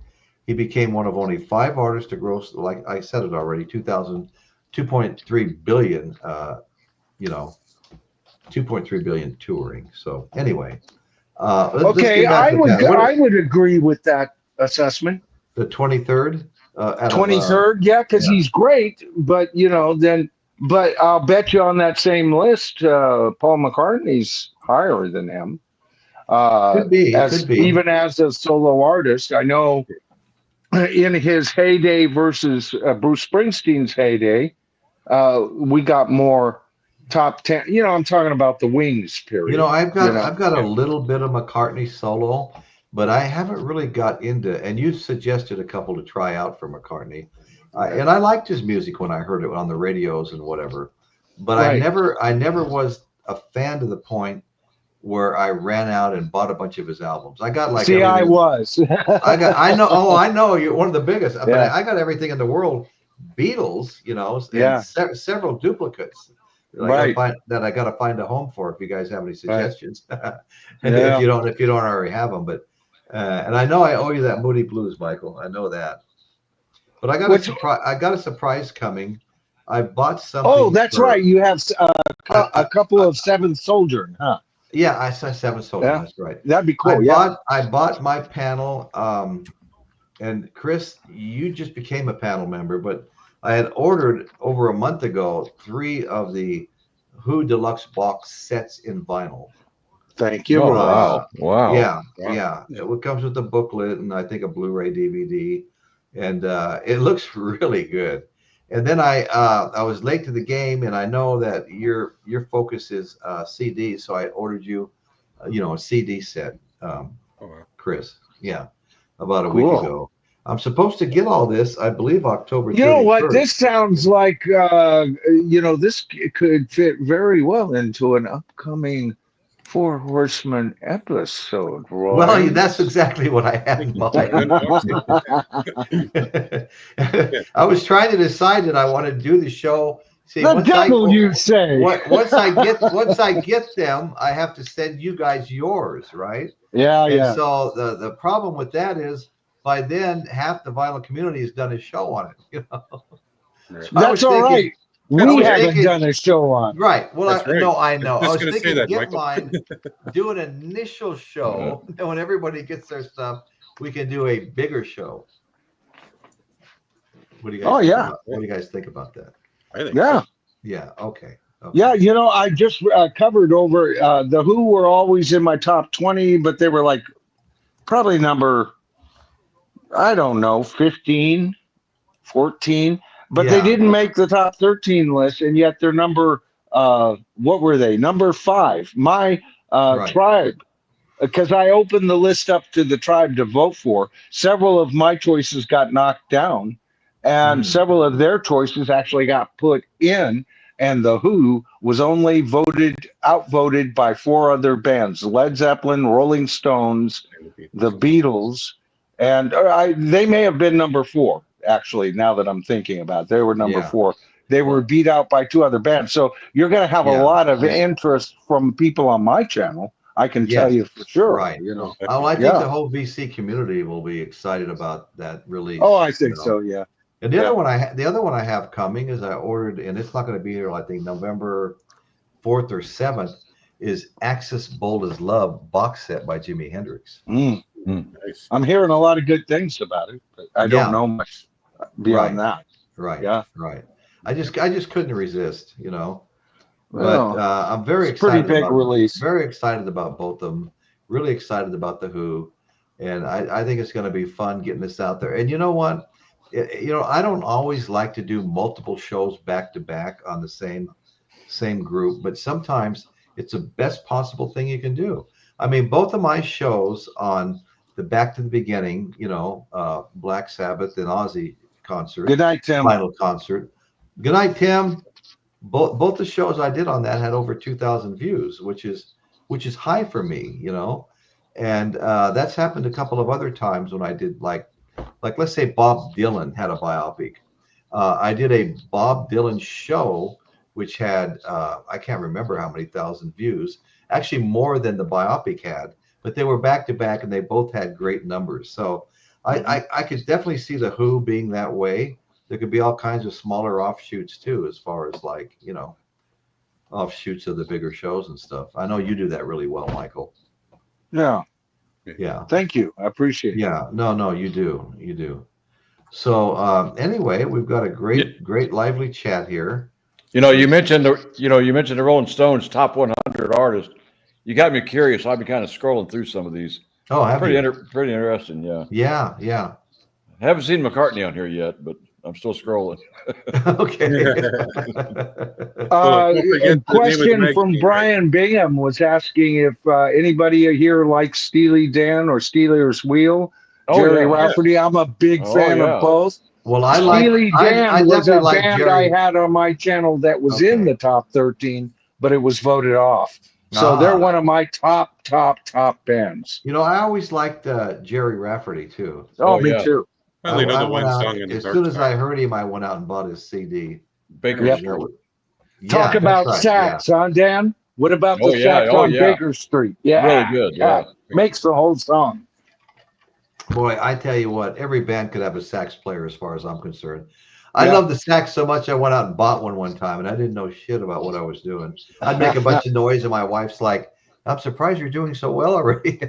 he became one of only 5 artists to gross, like I said it already, 2.3 billion, 2.3 billion touring. So anyway, okay, I would agree with that assessment. The 23rd, 23rd, yeah, because he's great, but but I'll bet you on that same list, Paul McCartney's higher than him. Could be. Even as a solo artist. I know in his heyday versus Bruce Springsteen's heyday, we got more top 10. I'm talking about the Wings period. I've got a little bit of McCartney solo, but I haven't really got into. And you suggested a couple to try out for McCartney, and I liked his music when I heard it on the radios and whatever. But right. I never was a fan to the point where I ran out and bought a bunch of his albums. I got like I was. I know you're one of the biggest. Yeah. But I got everything in the world, Beatles, and several duplicates. Right. That I got to find a home for. If you guys have any suggestions, and if you don't already have them, but and I know I owe you that Moody Blues, Michael. I know that. But I got a surprise coming. I bought something. Oh, that's right. You have a couple of Seventh Soldier, huh? Yeah, I saw Seven Soldier. Yeah. That's right. That'd be cool. I bought my panel, and Chris, you just became a panel member, but I had ordered over a month ago 3 of the Who Deluxe box sets in vinyl. Thank you. Wow. Yeah. It comes with a booklet and I think a Blu-ray DVD, and it looks really good. And then I was late to the game, and I know that your focus is CD, so I ordered you, a CD set, Chris. Yeah, about a week ago. I'm supposed to get all this, I believe, October 31st. You know what? This sounds like this could fit very well into an upcoming Four Horsemen episode, Roy. Well, that's exactly what I had in mind. I was trying to decide that I want to do the show. See, the devil, you say. Once I get them, I have to send you guys yours, right? Yeah. So the problem with that is, by then half the vinyl community has done a show on it. That's all right. We haven't done a show on. Right. Well, I know. I was thinking, get mine, do an initial show, and when everybody gets their stuff, we can do a bigger show. What do you guys? What do you guys think about that? I think. So. Yeah. Okay. Yeah. I just covered over the Who were always in my top 20, but they were like probably number, I don't know, 15, 14. But they didn't make the top 13 list, and yet they're number, what were they? Number 5. My Tribe, because I opened the list up to the Tribe to vote for. Several of my choices got knocked down, and several of their choices actually got put in, and the Who was only outvoted by 4 other bands: Led Zeppelin, Rolling Stones, the Beatles, and they may have been number 4. Actually, now that I'm thinking about it, they were number 4. They were beat out by 2 other bands. So you're going to have a lot of interest from people on my channel. I can tell you for sure. Right. I think the whole VC community will be excited about that release. Oh, I think so. Yeah. And the other one I have coming is I ordered, and it's not going to be here. I think November 4th or 7th is Axis Bold as Love box set by Jimi Hendrix. Nice. I'm hearing a lot of good things about it, but I don't know much beyond that. Right. Yeah. Right. I just couldn't resist, But I'm very excited. Pretty big release. Very excited about both of them. Really excited about the Who, and I think it's going to be fun getting this out there. And you know what? I don't always like to do multiple shows back to back on the same group, but sometimes it's the best possible thing you can do. I mean, both of my shows on the Back to the Beginning, Black Sabbath and Ozzy concert. Good night, Tim. Final concert. Good night, Tim. Both the shows I did on that had over 2,000 views, which is high for me, And that's happened a couple of other times when I did like let's say Bob Dylan had a biopic. I did a Bob Dylan show which had I can't remember how many thousand views, actually more than the biopic had, but they were back to back and they both had great numbers. So I could definitely see the Who being that way. There could be all kinds of smaller offshoots too, as far as like, you know, offshoots of the bigger shows and stuff. I know you do that really well, Michael. Yeah. Yeah. Thank you. I appreciate it. Yeah. No, you do. You do. So anyway, we've got a great lively chat here. You know, you mentioned the Rolling Stones top 100 artists. You got me curious. I've been kind of scrolling through some of these. Oh, have pretty you? pretty interesting. Yeah. Yeah. I haven't seen McCartney on here yet, but I'm still scrolling. Okay. A question from Brian Bingham was asking if anybody here likes Steely Dan or Steelers Wheel. Jerry Rafferty. I'm a big fan of both. Well, I Steely Dan was a like band Jerry. I had on my channel that was in the top 13, but it was voted off. So they're one of my top bands. You know, I always liked Jerry Rafferty too. Me too. I only know the one out, song in as the soon as I heard him, I went out and bought his CD. Baker Street. Talk about sax, huh, Dan? What about the sax on Baker Street? Yeah, really good. Yeah, makes the whole song. Boy, I tell you what, every band could have a sax player, as far as I'm concerned. I love the sax so much, I went out and bought one time, and I didn't know shit about what I was doing. I'd make a bunch of noise, and my wife's like, "I'm surprised you're doing so well already."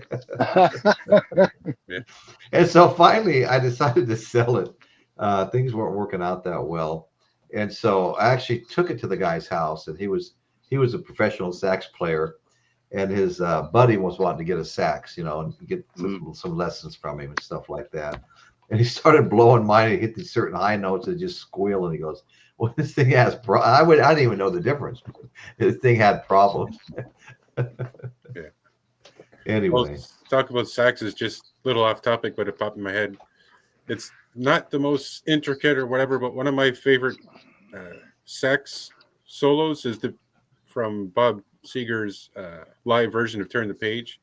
And so finally, I decided to sell it. Things weren't working out that well, and so I actually took it to the guy's house, and he was a professional sax player, and his buddy was wanting to get a sax, you know, and get some lessons from him and stuff like that. And he started blowing mine. He hit these certain high notes and just squeal. And he goes, "Well, this thing has I didn't even know the difference. This thing had problems." Anyway, well, talk about saxes. Just a little off topic, but it popped in my head. It's not the most intricate or whatever, but one of my favorite sax solos is from Bob Seger's live version of "Turn the Page."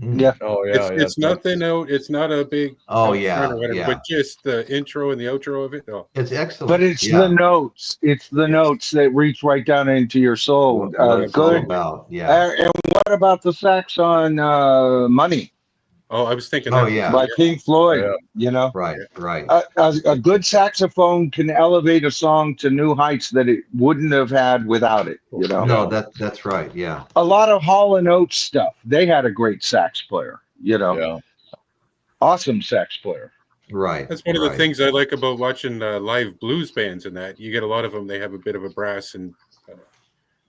Yeah. Oh yeah. It's nothing out. It's not a big. Oh yeah. Whatever, but just the intro and the outro of it. Oh, it's excellent. But it's the notes. It's the notes that reach right down into your soul. What it's all about. Yeah. And what about the sax on "Money"? Oh, I was thinking. By Pink Floyd. Yeah. You know. Right. A good saxophone can elevate a song to new heights that it wouldn't have had without it. You know. No, that's right. Yeah. A lot of Hall and Oates stuff. They had a great sax player. You know. Yeah. Awesome sax player. Right. That's one of the things I like about watching live blues bands. And that you get a lot of them. They have a bit of a brass and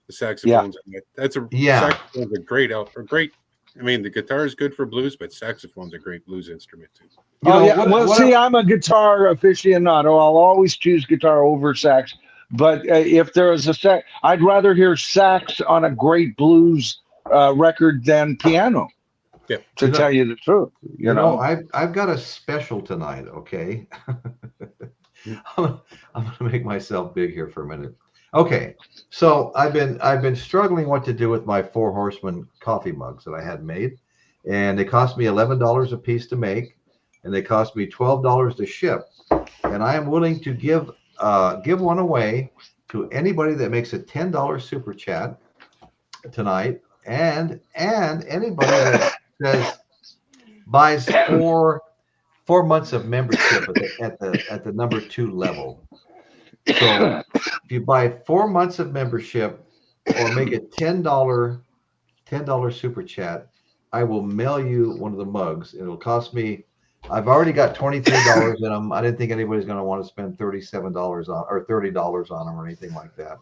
the saxophones. Yeah. That's saxophones are great. I mean, the guitar is good for blues, but saxophone's a great blues instrument too. I'm a guitar aficionado. I'll always choose guitar over sax. But if there is a sax, I'd rather hear sax on a great blues record than piano. Yeah. To tell you the truth, you know, I've got a special tonight. Okay, I'm gonna make myself big here for a minute. Okay, so I've been struggling what to do with my Four Horsemen coffee mugs that I had made, and they cost me $11 a piece to make, and they cost me $12 to ship, and I am willing to give one away to anybody that makes a $10 super chat tonight, and anybody that says buys four months of membership at the number 2 level. So if you buy 4 months of membership or make a $10 super chat, I will mail you one of the mugs. It'll cost me. I've already got $23 in them. I didn't think anybody's going to want to spend $37 on or $30 on them or anything like that,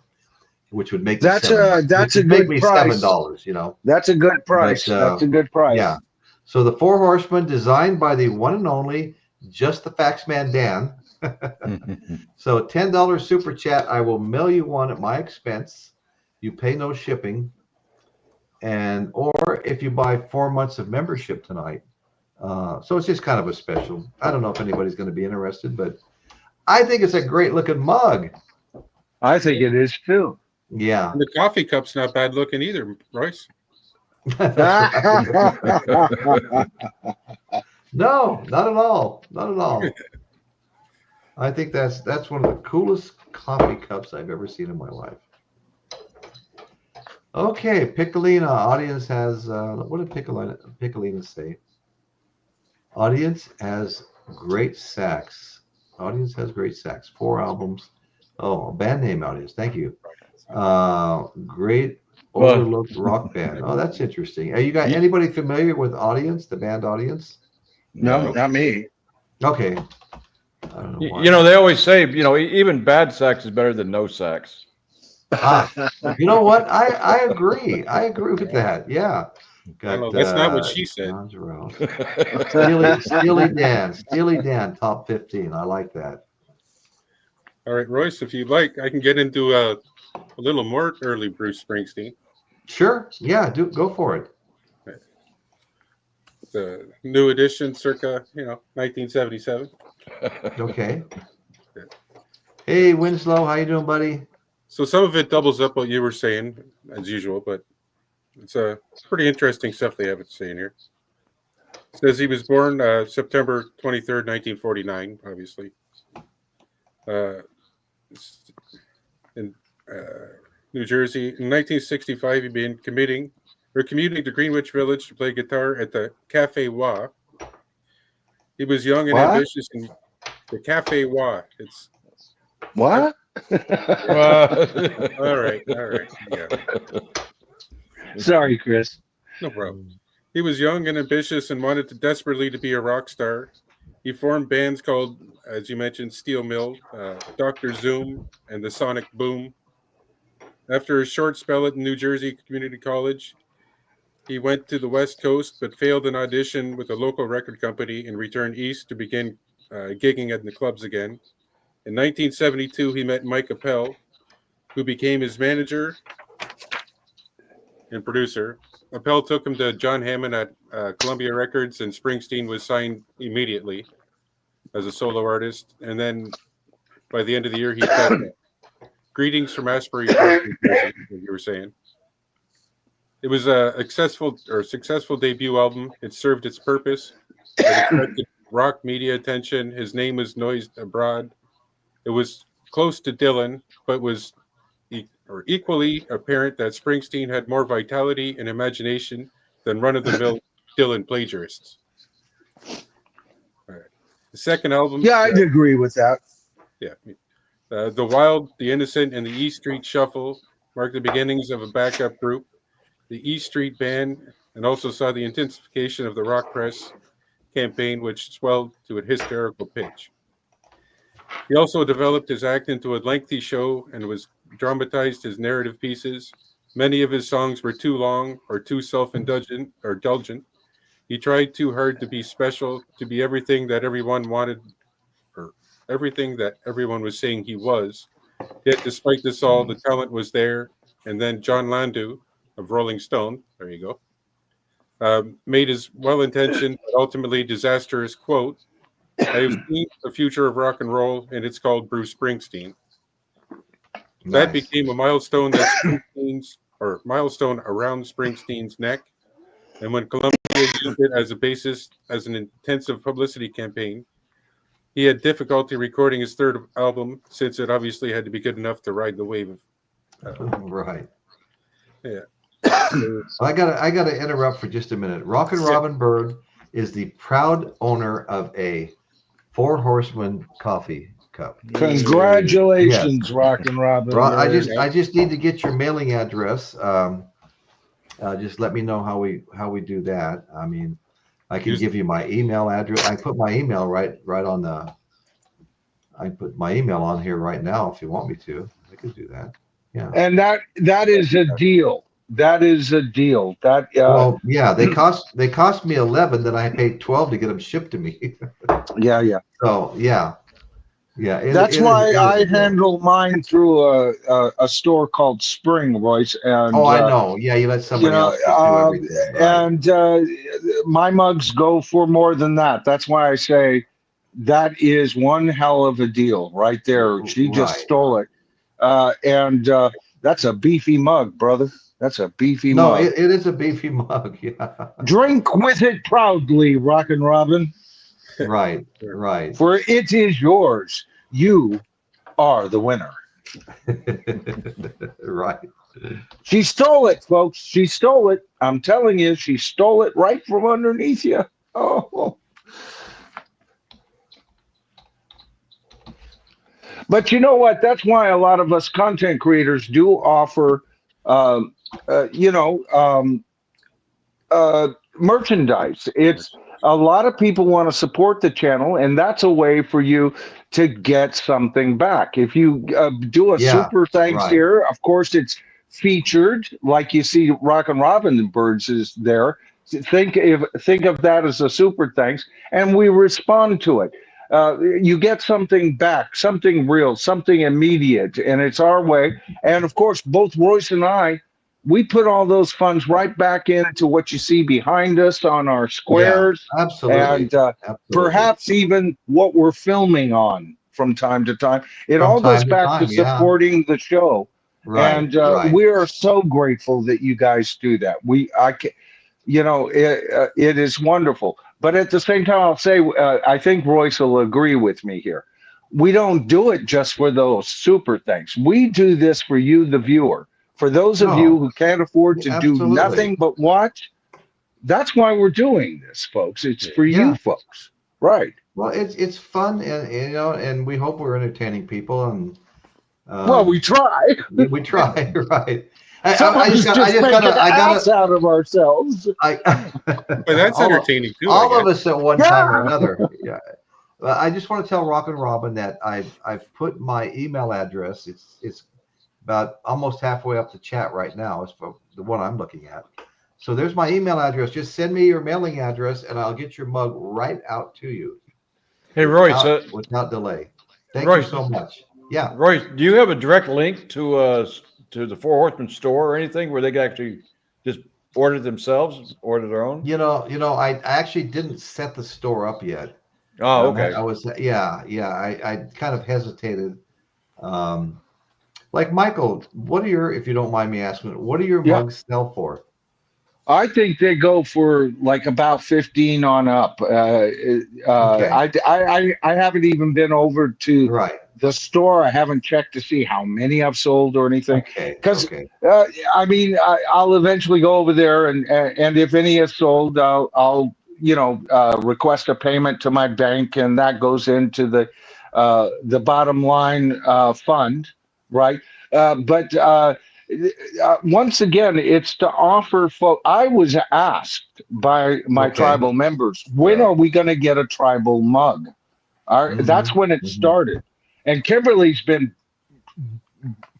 which would make that's a good price. $7. You know, that's a good price. That's a good price. Yeah. So the Four Horsemen, designed by the one and only Just the Facts Man Dan. So $10 super chat, I will mail you one at my expense. You pay no shipping, or if you buy 4 months of membership tonight. So it's just kind of a special. I don't know if anybody's going to be interested, but I think it's a great looking mug. I think it is too. Yeah. And the coffee cup's not bad looking either, Royce. No, not at all. Not at all. I think that's one of the coolest coffee cups I've ever seen in my life. Okay, Piccolina. Audience has what did Piccolina say? Audience has great sax. Audience has great sax. 4 albums. Oh, band name audience. Thank you. Great overlooked rock band. Oh, that's interesting. Are you got anybody familiar with Audience, the band Audience? No, not me. Okay. I don't know why. You know, they always say, you know, even bad sax is better than no sax. You know what? I agree. I agree with that. Yeah. Got, that's not what she said. Steely Dan, top 15. I like that. All right, Royce, if you'd like, I can get into a little more early Bruce Springsteen. Sure. Yeah, go for it. The new edition, circa 1977. Okay. Hey, Winslow, how you doing, buddy? So some of it doubles up what you were saying, as usual, but it's pretty interesting stuff they have to say in here. It says he was born September 23rd, 1949, obviously. In New Jersey. In 1965, he began commuting to Greenwich Village to play guitar at the Cafe Wah. He was young and ambitious in the Cafe Wah. It's what? All right. Yeah. Sorry, Chris. No problem. He was young and ambitious and wanted desperately to be a rock star. He formed bands called, as you mentioned, Steel Mill, Dr. Zoom, and the Sonic Boom. After a short spell at New Jersey Community College, he went to the West Coast but failed an audition with a local record company and returned east to begin gigging at the clubs again. In 1972, he met Mike Appel, who became his manager and producer. Appel took him to John Hammond at Columbia Records, and Springsteen was signed immediately as a solo artist. And then by the end of the year, he got Greetings from Asbury Park, New Jersey, what you were saying. It was a successful debut album. It served its purpose. It attracted rock media attention. His name was noised abroad. It was close to Dylan, but was equally apparent that Springsteen had more vitality and imagination than run-of-the-mill Dylan plagiarists. All right. The second album... Yeah, I'd agree with that. Yeah. The Wild, the Innocent, and the E Street Shuffle marked the beginnings of a backup group. The E Street Band, and also saw the intensification of the rock press campaign, which swelled to a hysterical pitch. He also developed his act into a lengthy show and dramatized his narrative pieces. Many of his songs were too long or too self-indulgent or indulgent. He tried too hard to be special, to be everything that everyone wanted, or everything that everyone was saying he was. Yet despite this all, the talent was there. And then John Landau of Rolling Stone, there you go, made his well-intentioned but ultimately disastrous quote, "I have seen the future of rock and roll, and it's called Bruce Springsteen." Nice. That became a milestone milestone around Springsteen's neck. And when Columbia used it as a basis as an intensive publicity campaign, he had difficulty recording his third album since it obviously had to be good enough to ride the wave of. Right. Yeah. I gotta interrupt for just a minute. Rockin' Robin Bird is the proud owner of a Four Horsemen coffee cup. Congratulations, yes. Rockin' Robin. I just need to get your mailing address. Just let me know how we do that. I mean, I can give you my email address. I put my email right on the. I put my email on here right now. If you want me to, I could do that. Yeah. And that is a deal. That is a deal. That well, yeah, they cost me 11. Then I paid 12 to get them shipped to me. Yeah. So yeah. That's why I handle mine through a store called Spring, Royce. And I know. Yeah, you let somebody else do everything. Right? And my mugs go for more than that. That's why I say that is one hell of a deal right there. She just stole it. That's a beefy mug, brother. That's a beefy No, mug. it is a beefy mug. Yeah. Drink with it proudly, Rockin' Robin, Right. Right. for it is yours. You are the winner. Right. She stole it, folks. She stole it. I'm telling you, she stole it right from underneath you. Oh. But you know what? That's why a lot of us content creators do offer, um, you know, merchandise. It's a lot of people want to support the channel, and that's a way for you to get something back. If you do a Yeah. super thanks Right. here, of course, it's featured, like you see Rockin' Robin and Birds is there. Think of that as a super thanks, and we respond to it. You get something back, something real, something immediate, and it's our way. And of course, both Royce and I, we put all those funds right back into what you see behind us on our Yeah. squares, Absolutely. and Absolutely. perhaps even what we're filming on from time to time. It From all goes time to back time. to Yeah. supporting the show. Right. And Right. we are so grateful that you guys do that. It is wonderful. But at the same time, I'll say, I think Royce will agree with me here. We don't do it just for those super thanks. We do this for you, the viewer. For those of you No. who can't afford to do Absolutely. nothing but watch, that's why we're doing this, folks. It's for you Yeah. folks. Right. Well, it's fun, and you know, and we hope we're entertaining people, and Well, we try. we try. Right. Some of us just make an I ass gotta, out of ourselves. But that's all, entertaining too. all I of guess. us at one time or another. Yeah. I just want to tell Rockin' Robin that I've put my email address. It's about almost halfway up the chat right now. It's for the one I'm looking at. So there's my email address. Just send me your mailing address, and I'll get your mug right out to you. Hey, Royce, Without delay. Thank Royce, you so much. Yeah. Royce, do you have a direct link to the Four Horsemen store or anything where they can actually just order it themselves, order their own? I actually didn't set the store up yet. Oh, okay. I was, I kind of hesitated. Like Michael, if you don't mind me asking, what do your mugs sell for? I think they go for like about 15 on up. Okay. I haven't even been over to Right. the store. I haven't checked to see how many I've sold or anything. Okay. Because Okay. I'll eventually go over there, and if any is sold, I'll request a payment to my bank, and that goes into the bottom line fund, right? But once again, it's to offer folks. I was asked by my Okay. tribal members, when are we going to get a tribal mug? That's when it Mhm. started. And Kimberly's been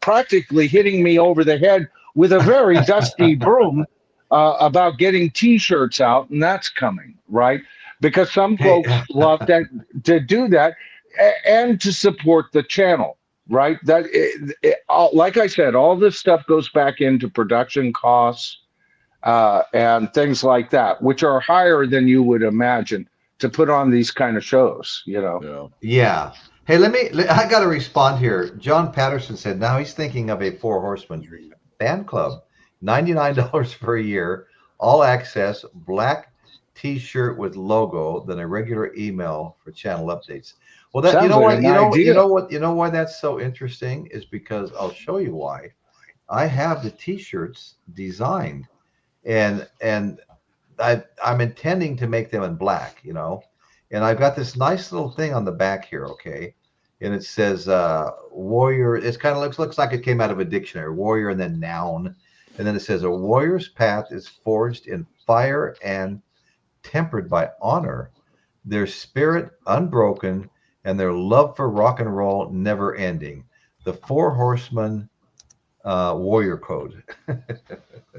practically hitting me over the head with a very dusty broom about getting T-shirts out, and that's coming, right? Because some folks love to do that and to support the channel. Right. Like I said, all this stuff goes back into production costs and things like that, which are higher than you would imagine to put on these kind of shows, Yeah. Hey, I got to respond here. John Patterson said now he's thinking of a Four Horsemen fan club, $99 for a year, all access, black T-shirt with logo, then a regular email for channel updates. Well, that you know why that's so interesting is because I'll show you why. I have the T-shirts designed, and I'm intending to make them in black, and I've got this nice little thing on the back here, okay, and it says warrior. It kind of looks like it came out of a dictionary, warrior, and then noun, and then it says a warrior's path is forged in fire and tempered by honor, their spirit unbroken, and their love for rock and roll never ending. The Four Horsemen warrior code.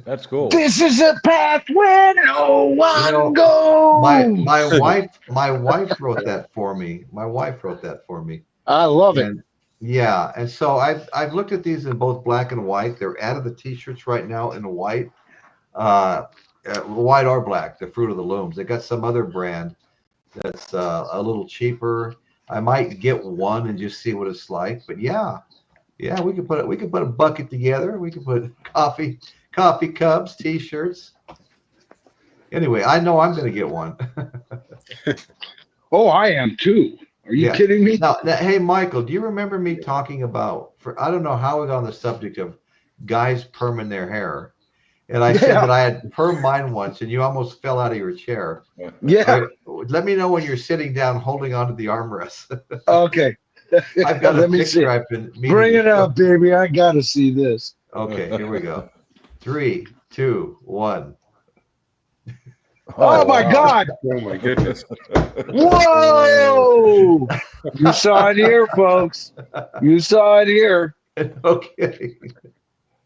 That's cool. This is a path where no one goes. My wife wrote that for me. I love it. Yeah, and so I've looked at these in both black and white. They're out of the T-shirts right now in white. White or black, the Fruit of the Looms. They got some other brand that's a little cheaper. I might get one and just see what it's like. But yeah, Yeah, we could put a bucket together. We could put coffee cups, T-shirts. Anyway, I know I'm going to get one. Oh, I am too. Are you kidding me? Now, hey, Michael, do you remember me talking about? I don't know how we got on the subject of guys perming their hair, and I said that I had permed mine once, and you almost fell out of your chair. Yeah. Let me know when you're sitting down, holding onto the armrest. Okay. I've got a picture I've been meaning Bring it to up, baby. I gotta see this. Okay, here we go. 3, 2, 1. Oh my God! Oh my goodness! Whoa! You saw it here, folks. You saw it here. Okay.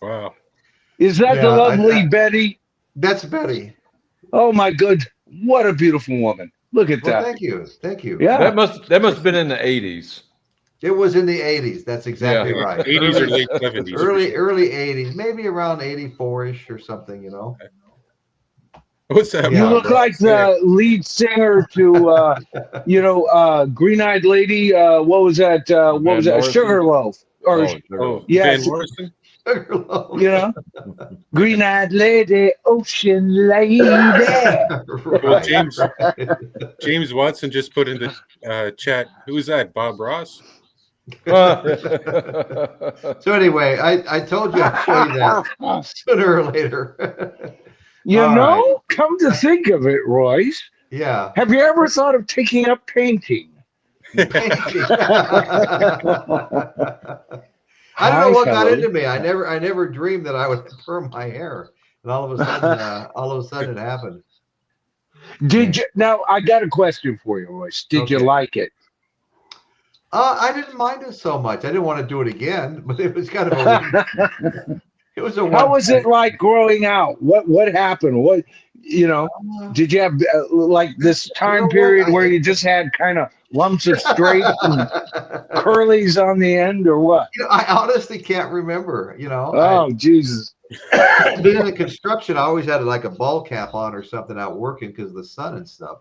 Wow. Is that the lovely Betty? That's Betty. Oh my good! What a beautiful woman. Look at that. Thank you. Thank you. Yeah. That must have been in the 80s. It was in the 80s. That's exactly right. 80s or late 70s. Early 80s, maybe around 84-ish or something, you know. What's that? You look like the lead singer to, Green-Eyed Lady. What was that? What was that? Sugarloaf. Or Van Morrison. You know, Green-Eyed Lady, Ocean Lady. Well, James Watson just put in the chat. Who's that? Bob Ross. So anyway, I told you I'd show you that sooner or later. Come to think of it, Royce. Yeah. Have you ever thought of taking up painting? I don't know what got into me. I never dreamed that I would perm my hair, and all of a sudden, it happened. Did you? Now I got a question for you, Royce. Did you like it? I didn't mind it so much. I didn't want to do it again, but it was kind of a. It was a. How was it like growing out? What happened? What did you have like this time period where you just had kind of lumps of straight and curlies on the end, or what? I honestly can't remember. Oh, Jesus. Being in the construction, I always had like a ball cap on or something out working because of the sun and stuff.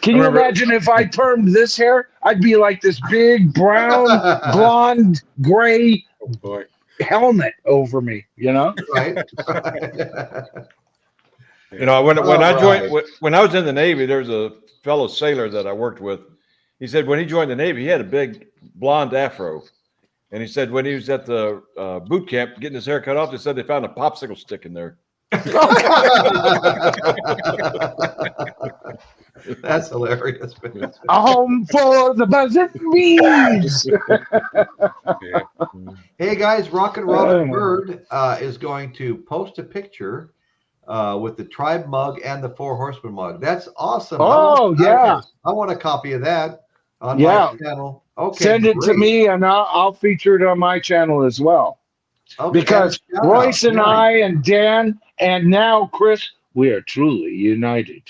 Can you imagine if I permed this hair? I'd be like this big brown, blonde, gray helmet over me. Right. When I was in the Navy, there was a fellow sailor that I worked with. He said when he joined the Navy, he had a big blonde afro. And he said when he was at the boot camp getting his hair cut off, they said they found a popsicle stick in there. That's hilarious. Home for the buzzard bees. Hey guys, Rock and Roll Bird is going to post a picture with the Tribe mug and the Four Horsemen mug. That's awesome. Oh, yeah. I want a copy of that on my channel. Okay. Send it to me and I'll feature it on my channel as well. Okay, because Royce and I and Dan and now Chris, we are truly united.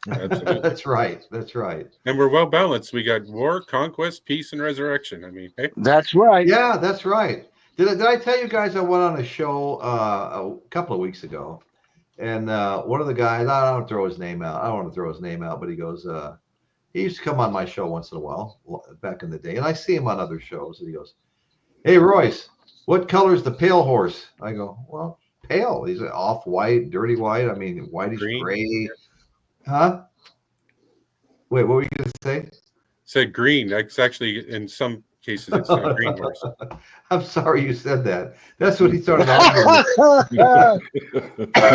Absolutely. That's right. That's right. And we're well balanced. We got war, conquest, peace, and resurrection. I mean, hey. That's right. Yeah, that's right. Did I tell you guys I went on a show a couple of weeks ago, and one of the guys, I don't want to throw his name out, but he goes, he used to come on my show once in a while back in the day, and I see him on other shows, and he goes, "Hey Royce, what color is the pale horse?" I go, "Well, pale. He's off-white, dirty white. I mean, whitish gray." Huh? Wait, what were you going to say? Said green. That's actually, in some cases, it's not green horse. I'm sorry you said that. That's what he started arguing with.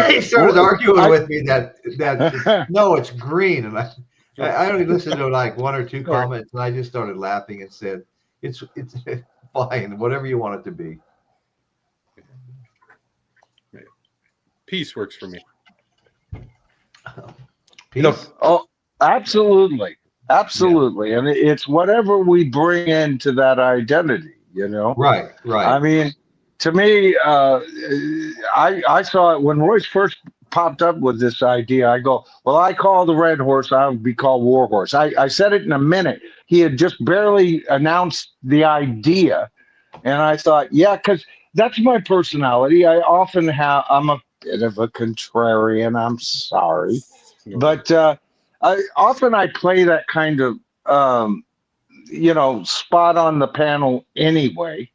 He started arguing with me that no, it's green. And I only listened to like one or two comments, and I just started laughing and said, it's fine, whatever you want it to be. Peace works for me. Peace. Oh, absolutely. Absolutely. Yeah. And it's whatever we bring into that identity, Right. I mean, to me, I saw it when Royce first popped up with this idea. I go, well, I call the red horse, I would be called war horse. I said it in a minute. He had just barely announced the idea. And I thought, yeah, because that's my personality. I'm a bit of a contrarian. I'm sorry. But I play that kind of spot on the panel anyway,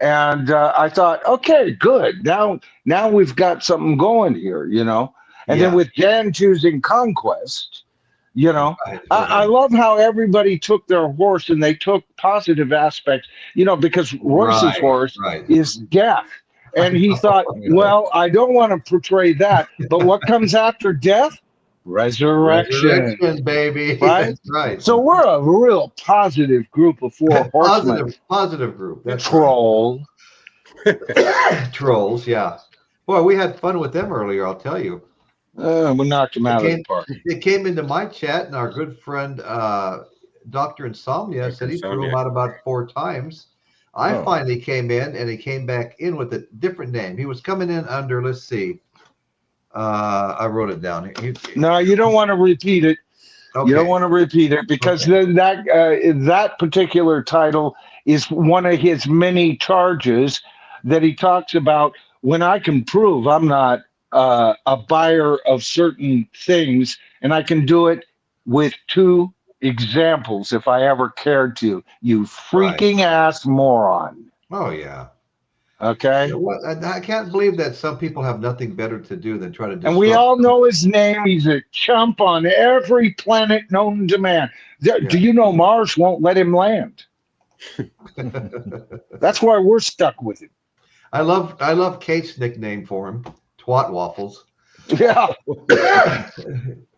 and I thought, okay, good. Now we've got something going here, and then with Dan choosing Conquest, I love how everybody took their horse and they took positive aspects, because Royce's horse is death. And he thought, well, I don't want to portray that, but what comes after death? Resurrection, baby. Right? That's right. So we're a real positive group of four horsemen. Positive group. That's Troll. Right. Trolls, yeah. Boy, we had fun with them earlier, I'll tell you. We knocked them out of the park. It came into my chat, and our good friend Dr. Insomnia said he threw them out about 4 times. I finally came in, and he came back in with a different name. He was coming in under, let's see. I wrote it down. No, you don't want to repeat it. Okay. You don't want to repeat it because then that particular title is one of his many charges that he talks about. When I can prove I'm not a buyer of certain things, and I can do it with 2 examples if I ever cared to. You freaking ass moron. Oh yeah. Okay. I can't believe that some people have nothing better to do than try to. And we all know his name. He's a chump on every planet known to man. Do you know Mars won't let him land? That's why we're stuck with him. I love Kate's nickname for him, Twat Waffles. Yeah.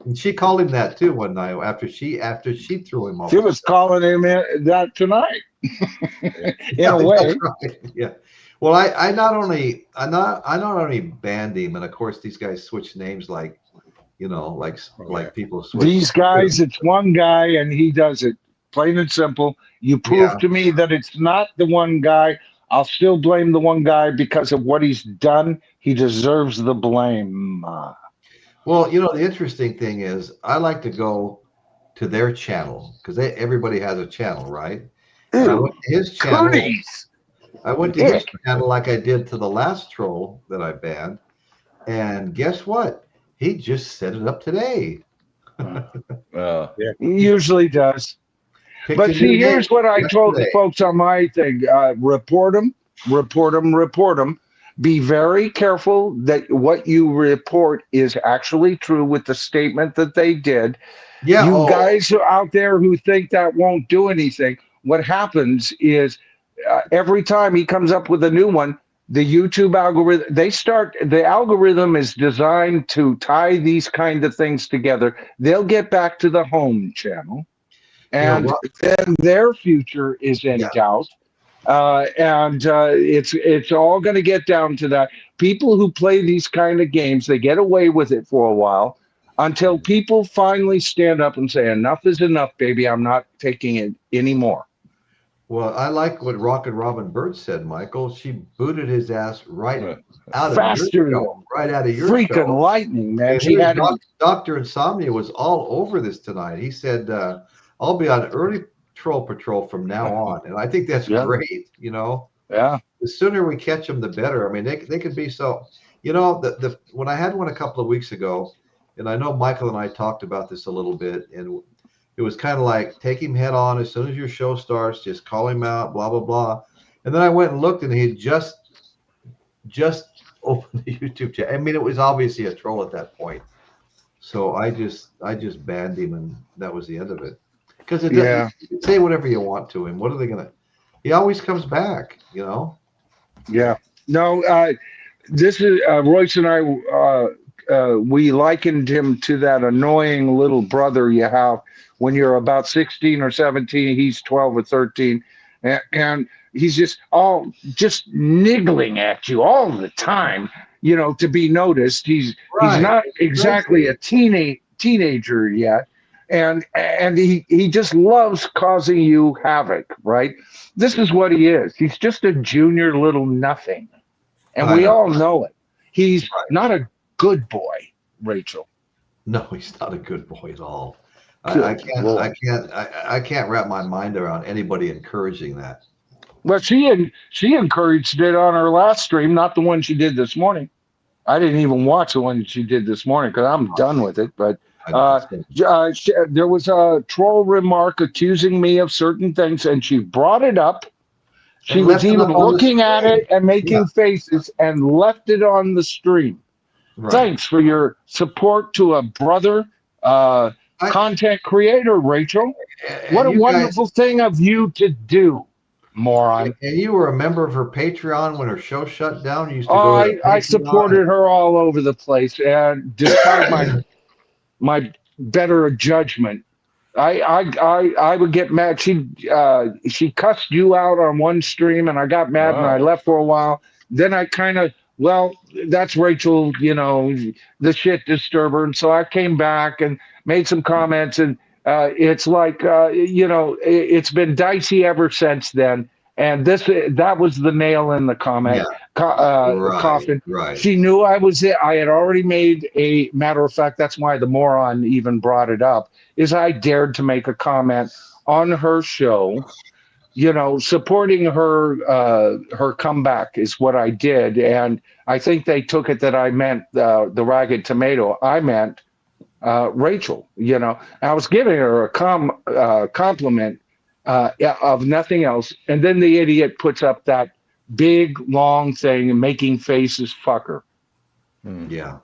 And she called him that too one night after she threw him off. She was calling him that tonight. In a way. Right. Yeah. Well, I not only banned him, and of course these guys switch names like people switch. These guys, it's one guy and he does it. Plain and simple. You prove to me that it's not the one guy. I'll still blame the one guy because of what he's done. He deserves the blame. Well, the interesting thing is I like to go to their channel because everybody has a channel, right? And I went to his channel. Curtis. I went to his channel like I did to the last troll that I banned. And guess what? He just set it up today. He usually does. But see, here's what I told the folks on my thing. Report them. Be very careful that what you report is actually true with the statement that they did. Yeah. You guys are out there who think that won't do anything. What happens is every time he comes up with a new one, the YouTube algorithm, the algorithm is designed to tie these kind of things together. They'll get back to the home channel. And then their future is in doubt. It's all going to get down to that. People who play these kind of games, they get away with it for a while until people finally stand up and say, enough is enough, baby. I'm not taking it anymore. Well, I like what Rock and Robin Bird said, Michael. She booted his ass right out of your show. Right out of your freaking show. Lightning, man. Dr. Insomnia was all over this tonight. He said, I'll be on early troll patrol from now on. And I think that's great, Yeah. The sooner we catch them, the better. I mean, they could be so, when I had one a couple of weeks ago, and I know Michael and I talked about this a little bit, and it was kind of like take him head on as soon as your show starts, just call him out, blah, blah, blah. And then I went and looked and he just opened the YouTube channel. I mean, it was obviously a troll at that point. So I just banned him and that was the end of it. Because you can say whatever you want to him. What are they going to? He always comes back, Yeah. No, this is Royce and I, we likened him to that annoying little brother you have when you're about 16 or 17, he's 12 or 13, and he's just niggling at you all the time, to be noticed. He's not exactly a teenager yet, and he just loves causing you havoc, right? This is what he is. He's just a junior little nothing, and we all know it. He's not a good boy, Rachel. No, he's not a good boy at all. I can't wrap my mind around anybody encouraging that. Well, she encouraged it on her last stream, not the one she did this morning. I didn't even watch the one she did this morning because I'm done with it. But There was a troll remark accusing me of certain things, and she brought it up. She And was left it even up on the looking at screen. it and making faces and left it on the stream. Right. Thanks for your support to a brother content creator, Rachel. What a wonderful thing of you to do, moron. And you were a member of her Patreon when her show shut down. You used to go to I supported her all over the place, and despite my better judgment, I would get mad. She cussed you out on one stream, and I got mad and I left for a while. Then I kind of, well, that's Rachel, the shit disturber, and so I came back and made some comments, and it's like it's been dicey ever since then. And that was the nail in the coffin. Right. She knew I was it. I had already made a matter of fact. That's why the moron even brought it up. Is I dared to make a comment on her show, supporting her comeback is what I did. And I think they took it that I meant the Ragged Tomato. I meant Rachel. I was giving her a compliment of nothing else. And then the idiot puts up that big long thing and making faces, fucker. Yeah.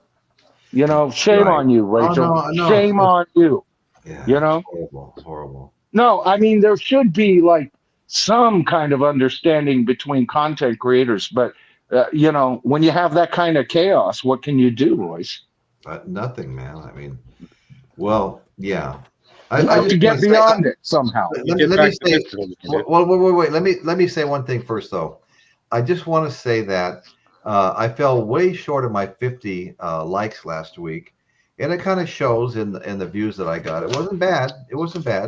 Shame on you, Rachel. No. Shame on you. Yeah. Horrible. No, I mean, there should be like some kind of understanding between content creators, but when you have that kind of chaos, what can you do, Royce? Nothing, man. I mean, well, yeah. I have to get beyond it somehow. Let me say. Well, wait. Let me say one thing first, though. I just want to say that I fell way short of my 50 likes last week, and it kind of shows in the views that I got. It wasn't bad. It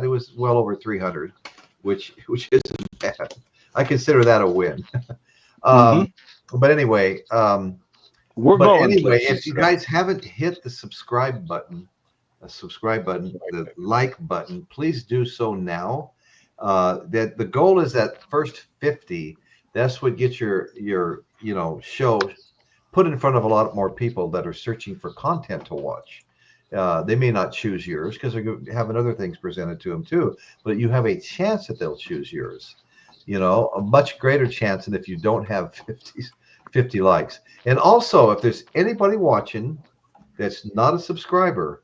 was well over 300, which isn't bad. I consider that a win. But anyway, if you guys haven't hit the subscribe button, the like button, please do so now. That the goal is that first 50. That's what gets your show put in front of a lot more people that are searching for content to watch. They may not choose yours because they're having other things presented to them too, but you have a chance that they'll choose yours. A much greater chance than if you don't have 50 likes. And also, if there's anybody watching that's not a subscriber,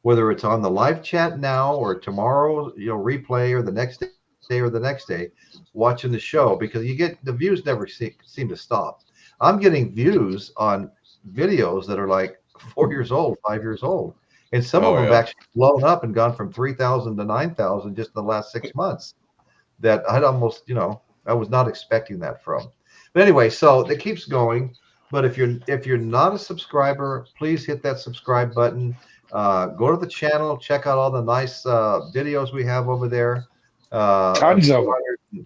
whether it's on the live chat now or tomorrow, replay or the next day, watching the show, because the views never seem to stop. I'm getting views on videos that are like 4 years old, 5 years old. And some of them have actually blown up and gone from 3,000 to 9,000 just in the last 6 months. That I'd almost, I was not expecting that from. But anyway, so it keeps going. But if you're not a subscriber, please hit that subscribe button. Go to the channel, check out all the nice videos we have over there. Tons of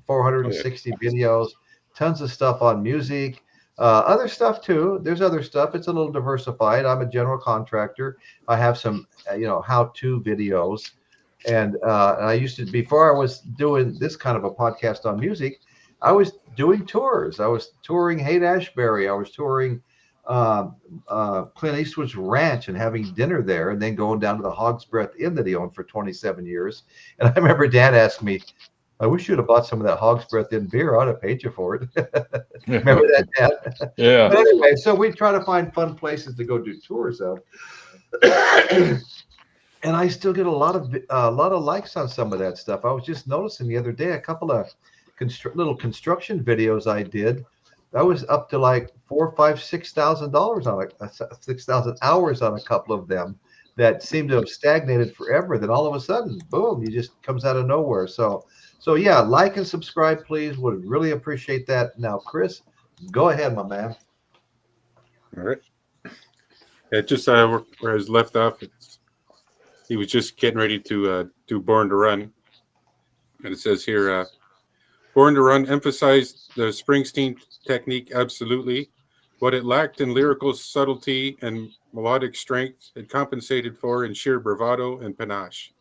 460 videos, tons of stuff on music, other stuff too. There's other stuff. It's a little diversified. I'm a general contractor. I have some, how-to videos. And I used to, before I was doing this kind of a podcast on music, I was doing tours. I was touring Haight-Ashbury. I was touring Clint Eastwood's ranch and having dinner there, and then going down to the Hog's Breath Inn that he owned for 27 years. And I remember Dad asked me, I wish you'd have bought some of that Hog's Breath Inn beer. I'd have paid you for it. Remember that, Dad? Yeah. But anyway, so we try to find fun places to go do tours of. And I still get a lot of likes on some of that stuff. I was just noticing the other day a couple of little construction videos I did. I was up to like $4,000, $5,000, $6,000 on 6,000 hours on a couple of them that seemed to have stagnated forever. Then all of a sudden, boom, it just comes out of nowhere. So yeah, like and subscribe, please. Would really appreciate that. Now, Chris, go ahead, my man. All right. It just where I was left off. He was just getting ready to do Born to Run, and it says here, Born to Run emphasized the Springsteen technique absolutely. What it lacked in lyrical subtlety and melodic strength, it compensated for in sheer bravado and panache.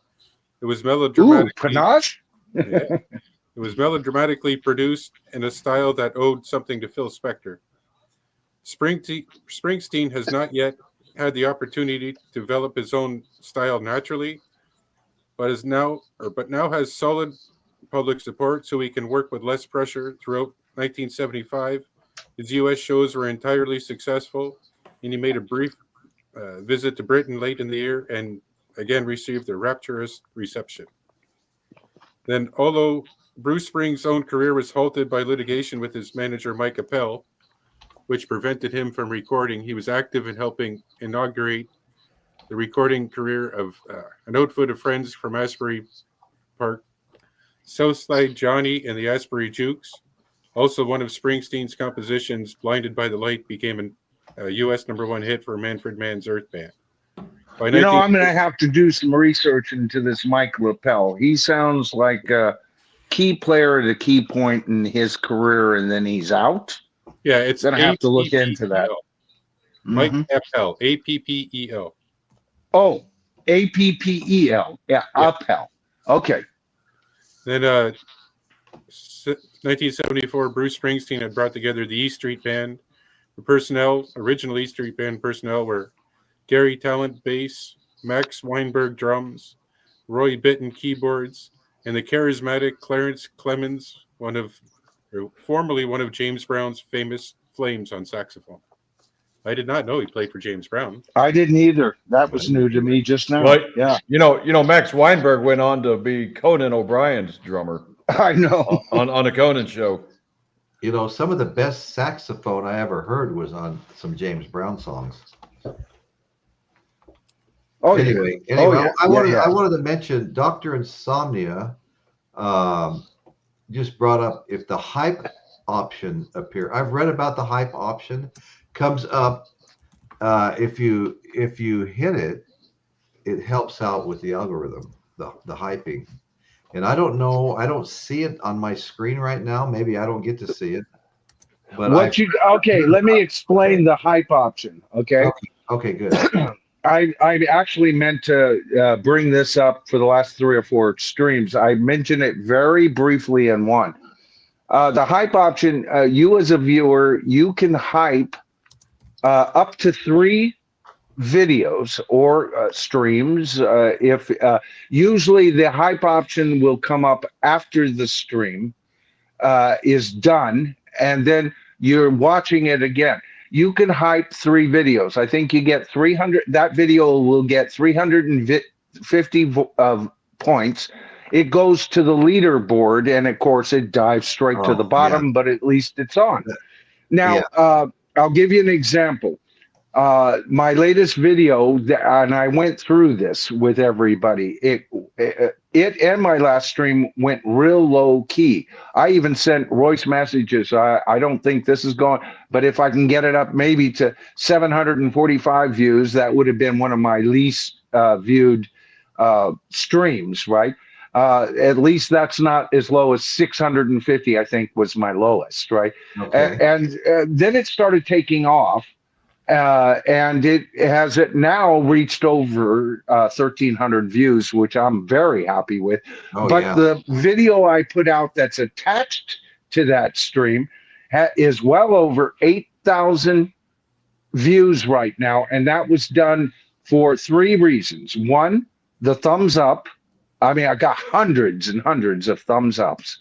It was melodramatic. Panache? Yeah. It was melodramatically produced in a style that owed something to Phil Spector. Springsteen has not yet had the opportunity to develop his own style naturally, but now has solid public support, so he can work with less pressure. Throughout 1975, his U.S. shows were entirely successful, and he made a brief visit to Britain late in the year and again received a rapturous reception. Then, although Bruce Spring's own career was halted by litigation with his manager Mike Appel, which prevented him from recording, he was active in helping inaugurate the recording career of an outfit of friends from Asbury Park, Southside Johnny and the Asbury Jukes. Also, one of Springsteen's compositions, Blinded by the Light, became a U.S. #1 hit for Manfred Mann's Earth Band. I'm going to have to do some research into this Mike Appel. He sounds like a key player at a key point in his career, and then he's out. Yeah, it's going to have to look into that. Mike Appel, Appel. Oh, Appel. Yeah, Appel. Okay. Then 1974, Bruce Springsteen had brought together the E Street Band. The personnel, original E Street Band personnel, were Gary Talent bass, Max Weinberg drums, Roy Bittan keyboards, and the charismatic Clarence Clemens, formerly one of James Brown's famous Flames on saxophone. I did not know he played for James Brown. I didn't either. That was new to me just now. Well, yeah. You know, Max Weinberg went on to be Conan O'Brien's drummer. I know. on the Conan show. You know, some of the best saxophone I ever heard was on some James Brown songs. Oh, anyway, yeah. I wanted to mention Dr. Insomnia just brought up if the hype option appear. I've read about the hype option. Comes up if you hit it, it helps out with the algorithm, the hyping. And I don't know, I don't see it on my screen right now. Maybe I don't get to see it. But let me explain the hype option. Okay, good. I actually meant to bring this up for the last 3 or 4 streams. I mentioned it very briefly in one. The hype option, you as a viewer, you can hype up to 3 videos or streams. If usually the hype option will come up after the stream is done, and then you're watching it again. You can hype 3 videos. I think you get 300. That video will get 350 points. It goes to the leaderboard, and of course, it dives straight to the bottom. But at least it's on. Now, I'll give you an example. My latest video, and I went through this with everybody. It and my last stream went real low key. I even sent Royce messages. I don't think this is going, but if I can get it up maybe to 745 views, that would have been one of my least viewed streams, right? At least that's not as low as 650, I think was my lowest, right? Okay. And then it started taking off. And it has now reached over 1,300 views, which I'm very happy with. The video I put out that's attached to that stream is well over 8,000 views right now. And that was done for 3 reasons. One, the thumbs up. I mean, I got hundreds and hundreds of thumbs ups.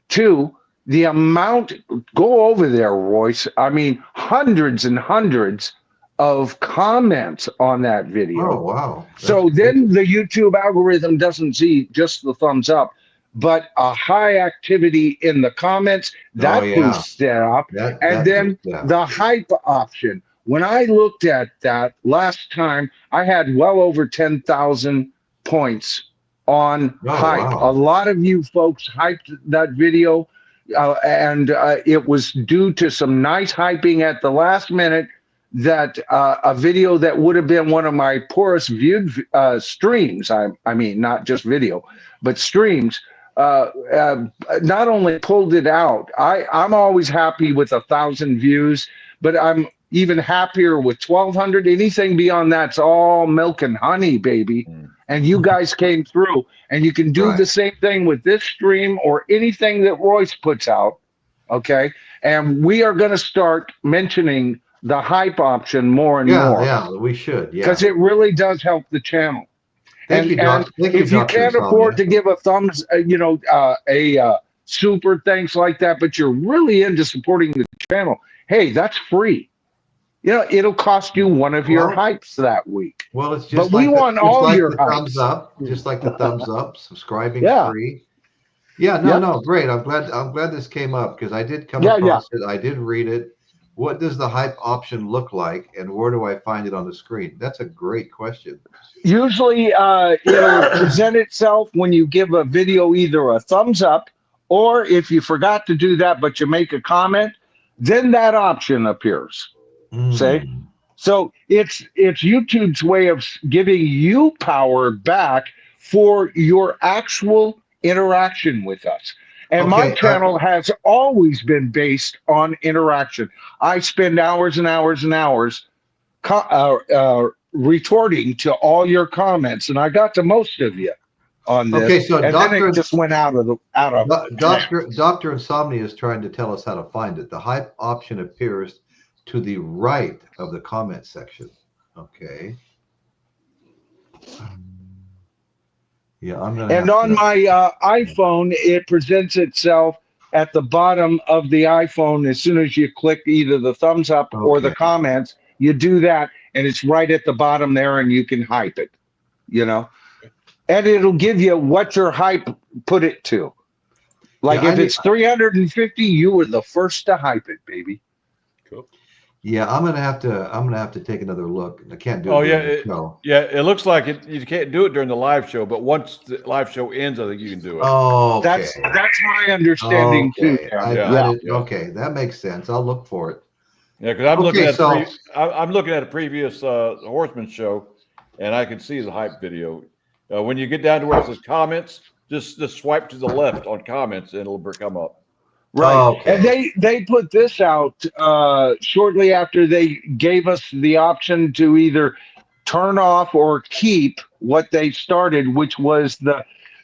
2, the amount, go over there, Royce. I mean, hundreds and hundreds of comments on that video. Oh, wow. So then the YouTube algorithm doesn't see just the thumbs up, but a high activity in the comments, that boosts it up. The hype option. When I looked at that last time, I had well over 10,000 points on hype. Wow. A lot of you folks hyped that video. And it was due to some nice hyping at the last minute that a video that would have been one of my poorest viewed streams, I mean, not just video, but streams, not only pulled it out. I'm always happy with 1,000 views, but I'm even happier with 1,200. Anything beyond that's all milk and honey, baby. And you guys came through, and you can do the same thing with this stream or anything that Royce puts out, okay? And we are going to start mentioning the hype option more and Yeah, more. yeah, we should. Yeah. Because it really does help the channel. Thank you, Doc. Thank if you Dr. can't afford Insomnia. to give a thumbs, super thanks like that, but you're really into supporting the channel, hey, that's free. It'll cost you one of your hypes that week. Well, it's But just we like want all like your the hypes. thumbs up, just like the thumbs up. Subscribing Yeah. free. Yeah, no, great. I'm glad this came up because I did come across it. I did read it. What does the hype option look like, and where do I find it on the screen? That's a great question. Usually, it'll present itself when you give a video either a thumbs up, or if you forgot to do that but you make a comment, then that option appears. Say, so it's YouTube's way of giving you power back for your actual interaction with us. And my channel has always been based on interaction. I spend hours and hours and hours retorting to all your comments, and I got to most of you on this. Okay, so and then it just went out of. Dr. Insomnia is trying to tell us how to find it. The hype option appears to the right of the comment section. Okay. Yeah, I'm gonna. And on my iPhone, it presents itself at the bottom of the iPhone. As soon as you click either the thumbs up or the comments, you do that, and it's right at the bottom there, and you can hype it. And it'll give you what your hype put it to. Like if it's 350, you were the first to hype it, baby. Cool. Yeah, I'm gonna have to take another look. I can't do it. It looks like you can't do it during the live show, but once the live show ends, I think you can do it. Oh, okay. That's my understanding too. Okay, that makes sense. I'll look for it. Yeah, because I'm looking at a previous Horseman show, and I can see the hype video. When you get down to where it says comments, just swipe to the left on comments, and it'll come up. Right. And they put this out shortly after they gave us the option to either turn off or keep what they started, which was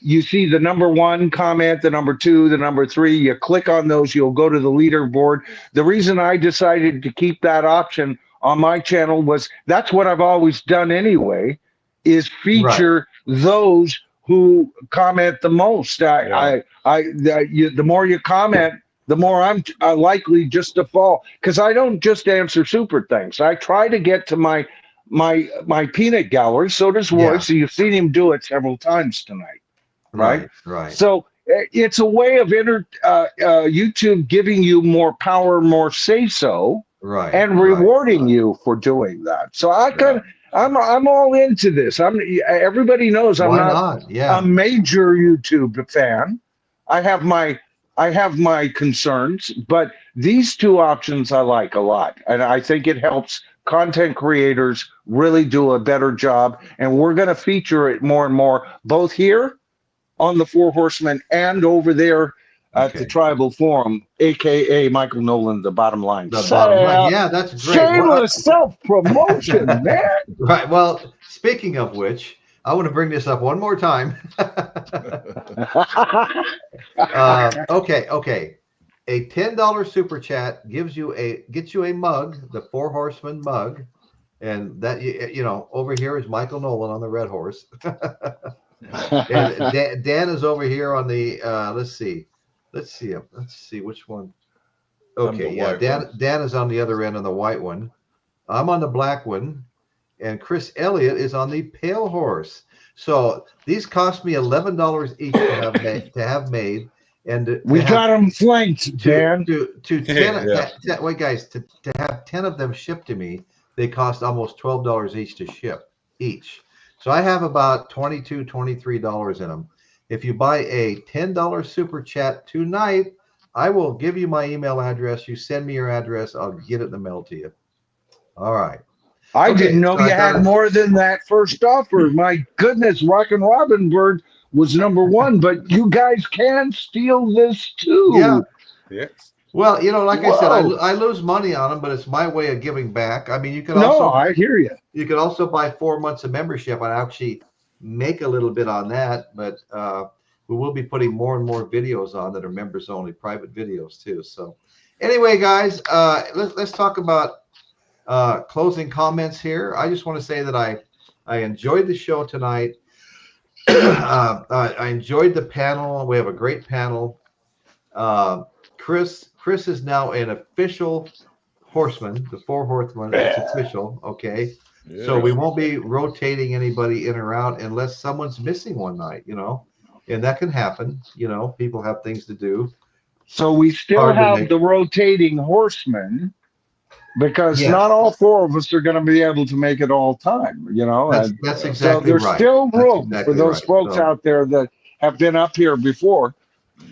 you see the number 1 comment, the number 2, the number 3, you click on those, you'll go to the leaderboard. The reason I decided to keep that option on my channel was that's what I've always done anyway, is feature those who comment the most. The more you comment, the more I'm likely just to fall, because I don't just answer super thanks. I try to get to my peanut gallery. So does Roy. So you've seen him do it several times tonight, right? So it's a way of YouTube giving you more power, more say so, and rewarding you for doing that. So I'm all into this. Everybody knows I'm not a major YouTube fan. I have my concerns, but these two options I like a lot, and I think it helps content creators really do a better job. And we're going to feature it more and more, both here on the Four Horsemen and over there at the Tribal Forum, aka Michael Nolan, the bottom line. The bottom line. Yeah, that's great. Shameless self-promotion, man. Right. Well, speaking of which, I want to bring this up one more time. Okay. A $10 super chat gets you a mug, the Four Horsemen mug, and that over here is Michael Nolan on the red horse. And Dan is over here on the let's see which one. Okay, yeah, Dan is on the other end on the white one. I'm on the black one, and Chris Elliott is on the pale horse. So these cost me $11 each to have made, and we got them flanked, Dan. Wait, guys, to have 10 of them shipped to me, they cost almost $12 each to ship each. So I have about $22, $23 in them. If you buy a $10 super chat tonight, I will give you my email address. You send me your address, I'll get it in the mail to you. All right. I didn't know you had more than that first offer. My goodness, Rockin' Robin Bird was number 1, but you guys can steal this too. Yeah. Yes. Well, like I said, I lose money on them, but it's my way of giving back. I mean, you can also. I hear you. You can also buy 4 months of membership. I actually make a little bit on that, but we will be putting more and more videos on that are members only, private videos too. So, anyway, guys, let's talk about closing comments here. I just want to say that I enjoyed the show tonight. I enjoyed the panel. We have a great panel. Chris is now an official horseman, the 4 horsemen. It's official. Okay. Yeah. So we won't be rotating anybody in or out unless someone's missing one night, and that can happen. People have things to do. So we still have the rotating horsemen, because not all 4 of us are going to be able to make it all time, That's exactly so there's right. still room exactly for those folks out there that have been up here before.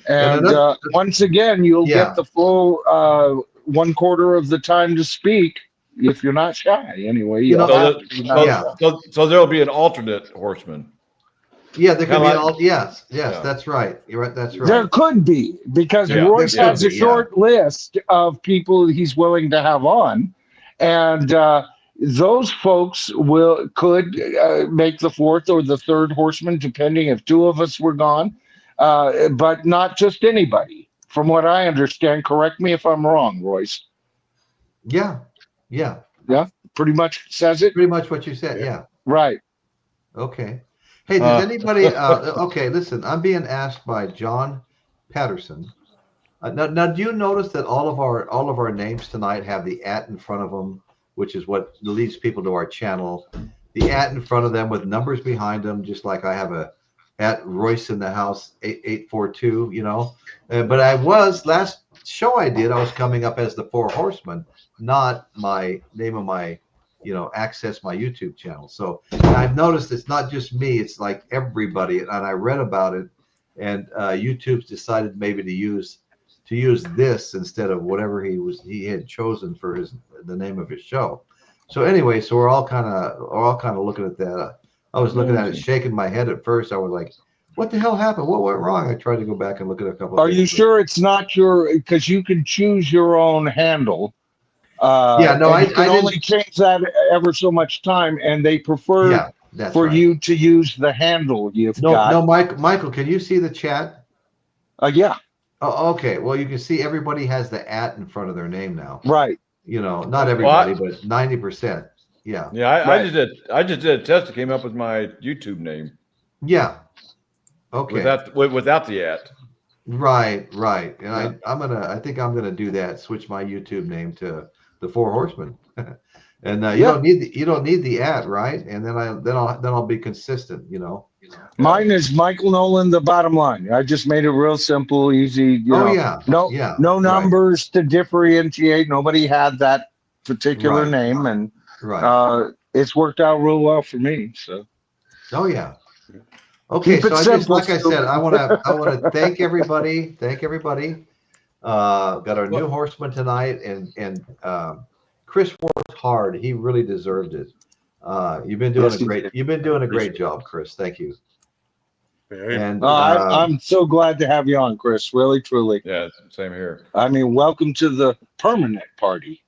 And once again, you'll get the full 1/4 of the time to speak if you're not shy. Anyway, so there'll be an alternate horseman. Yeah, there could be yes, that's right. You're right. That's right. There could be, because Royce has a short list of people he's willing to have on, and those folks could make the 4th or the 3rd horseman, depending if 2 of us were gone, but not just anybody. From what I understand, correct me if I'm wrong, Royce. Yeah. Pretty much says it. Pretty much what you said. Yeah. Right. Okay. Hey, does anybody? Okay, listen. I'm being asked by John Patterson. Now, do you notice that all of our names tonight have the @ in front of them, which is what leads people to our channel? The @ in front of them with numbers behind them, just like I have a @Royce in the house 8842. But I was last show I did. I was coming up as the 4 horsemen, not my name of my. Access my YouTube channel. So I've noticed it's not just me, it's like everybody. And I read about it, and YouTube's decided maybe to use this instead of whatever he had chosen for the name of his show. So anyway, so we're all kind of looking at that. I was looking at it, shaking my head at first. I was like, what the hell happened? What went wrong? I tried to go back and look at a couple Are you sure it's not because you can choose your own handle? I can only change that ever so much time, and they prefer you to use the handle you've got. No, Michael, can you see the chat? Yeah. Oh, okay. Well, you can see everybody has the @ in front of their name now. Right. Not everybody, but 90%. Yeah. Yeah, I just did a test that came up with my YouTube name. Yeah. Okay. Without the @ Right. And I think I'm gonna do that. Switch my YouTube name to the 4 horsemen. And you don't need the @ right? And then I'll be consistent. Mine is Michael Nolan, the bottom line. I just made it real simple, easy. No numbers to differentiate. Nobody had that particular name, and it's worked out real well for me. So. Oh yeah. Okay, so like I said, I want to thank everybody. Got our new horseman tonight, and Chris worked hard. He really deserved it. You've been doing a great job, Chris. Thank you. And I'm so glad to have you on, Chris. Really, truly. Yeah, same here. I mean, welcome to the permanent party.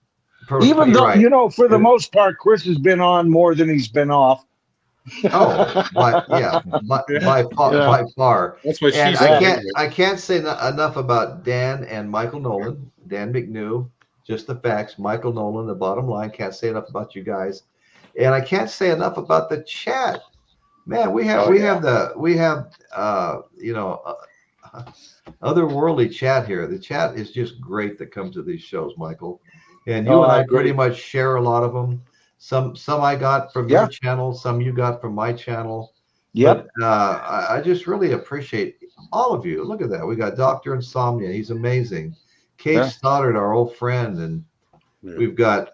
Even though, for the most part, Chris has been on more than he's been off. Oh, by far. That's what she said. I can't say enough about Dan and Michael Nolan, Dan McNew. Just the facts. Michael Nolan, the bottom line. Can't say enough about you guys, and I can't say enough about the chat. Man, we have otherworldly chat here. The chat is just great that comes to these shows, Michael. And you and I pretty much share a lot of them. Some I got from your channel, some you got from my channel. Yep. But, I just really appreciate all of you. Look at that. We got Dr. Insomnia. He's amazing. Kate Stoddard, our old friend. And we've got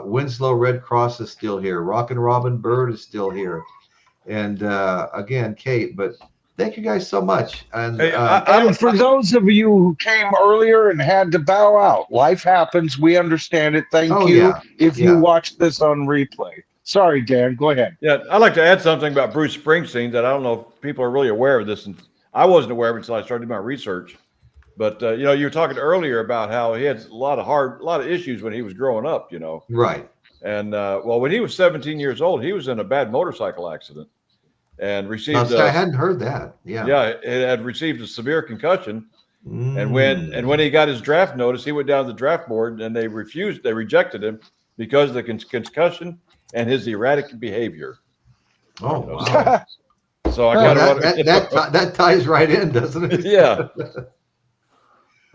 Winslow Red Cross is still here. Rockin' Robin Bird is still here. And again, Kate, but thank you guys so much. And, and for those of you who came earlier and had to bow out, life happens. We understand it. Thank you. If you watch this on replay. Sorry, Dan, go ahead. Yeah, I'd like to add something about Bruce Springsteen that I don't know if people are really aware of this. And I wasn't aware of it until I started my research. But, you were talking earlier about how he had a lot of issues when he was growing up, Right. And, when he was 17 years old, he was in a bad motorcycle accident. And received. I hadn't heard that. Yeah. Yeah, it had received a severe concussion, and when he got his draft notice, he went down to the draft board, and they rejected him, because of the concussion and his erratic behavior. Oh, wow. So I Well, kind of that ties right in, doesn't it? yeah.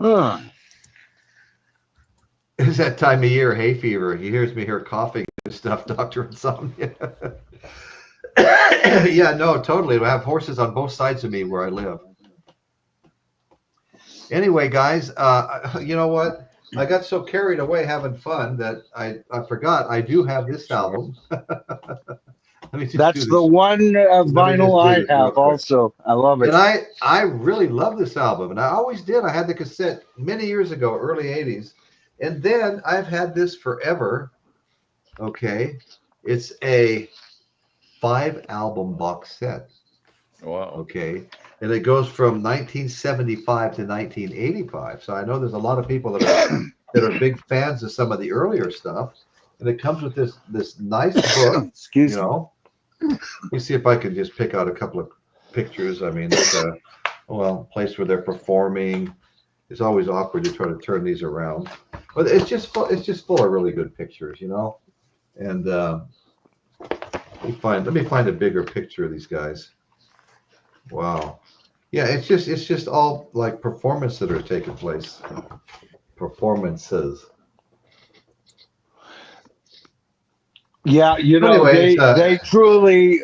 Huh. It's that time of year, hay fever. He hears me here coughing and stuff, Dr. Insomnia. Yeah, no, totally. I have horses on both sides of me where I live. Anyway, guys, you know what? I got so carried away having fun that I forgot I do have this album. That's the one vinyl I have also. I love it. And I really love this album, and I always did. I had the cassette many years ago, early 80s. And then I've had this forever. Okay. It's a 5-album box set. Wow. Okay. And it goes from 1975 to 1985. So I know there's a lot of people that are big fans of some of the earlier stuff. And it comes with this nice book. Excuse me. Let me see if I can just pick out a couple of pictures. I mean, it's a place where they're performing. It's always awkward to try to turn these around, but it's just full of really good pictures, you know. And let me find a bigger picture of these guys. Wow, yeah, it's just all like performances that are taking place. Performances. Yeah, you know, anyway, they truly,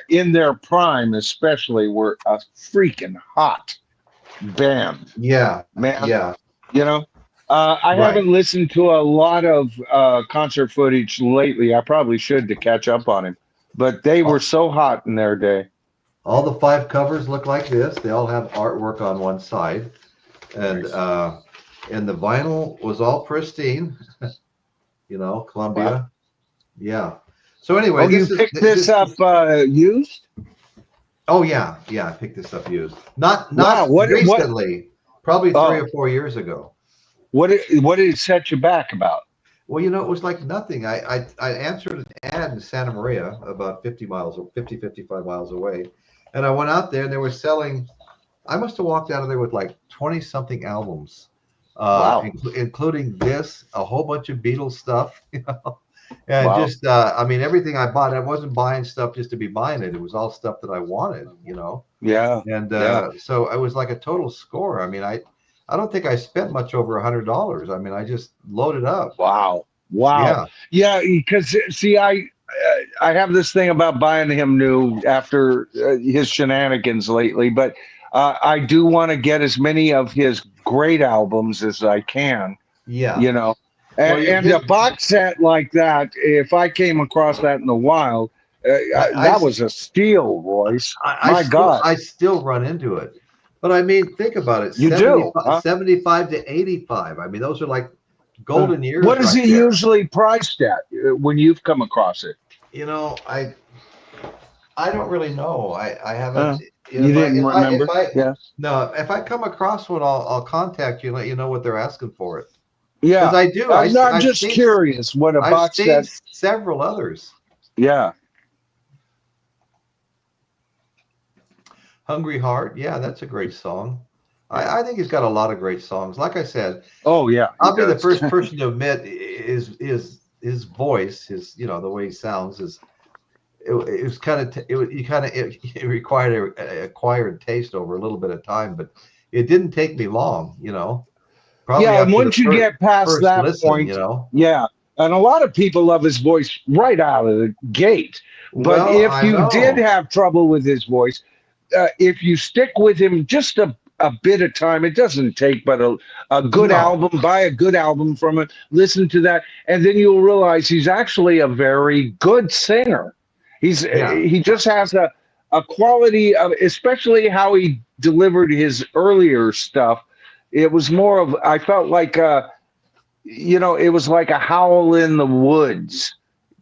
in their prime especially, were a freaking hot band. Yeah, man. Yeah, you know, I haven't listened to a lot of concert footage lately. I probably should to catch up on him, but they were so hot in their day. All the 5 covers look like this. They all have artwork on one side, and the vinyl was all pristine. You know, Columbia. Wow. Yeah. So anyway, you picked this up used? Oh yeah, I picked this up used. Not recently. Probably 3 or 4 years ago. What did it set you back about? Well, you know, it was like nothing. I answered an ad in Santa Maria, about 55 miles away, and I went out there and they were selling. I must have walked out of there with like 20 something albums, including this, a whole bunch of Beatles stuff, you know. And just, I mean, everything I bought, I wasn't buying stuff just to be buying it. It was all stuff that I wanted, you know? Yeah. And so it was like a total score. I mean, I don't think I spent much over $100. I mean, I just loaded up. Wow. Yeah. Because see, I have this thing about buying him new after his shenanigans lately, but I do want to get as many of his great albums as I can. Yeah. You know? And a box set like that, if I came across that in the wild, that was a steal, Royce. My God. I still run into it. But I mean, think about it. You 75 to 85. I mean, those are like golden years. What is it usually priced at when you've come across it? You know, I don't really know. I haven't. You didn't remember? No, if I come across one, I'll contact you and let you know what they're asking for it. Yeah, because I do. I'm just curious what a box set. Several others. Yeah. Hungry Heart. Yeah, that's a great song. I think he's got a lot of great songs. Like I said. Oh yeah. I'll be the first person to admit his voice, the way he sounds is. It was kind of it required an acquired taste over a little bit of time, but it didn't take me long, you know. Probably and once you get past that point, you know. Yeah, and a lot of people love his voice right out of the gate. But if you did have trouble with his voice, if you stick with him just a bit of time, it doesn't take but a good album, buy a good album from it, listen to that, and then you'll realize he's actually a very good singer. He just has a quality of, especially how he delivered his earlier stuff. It was more of, I felt like, it was like a Howl in the Woods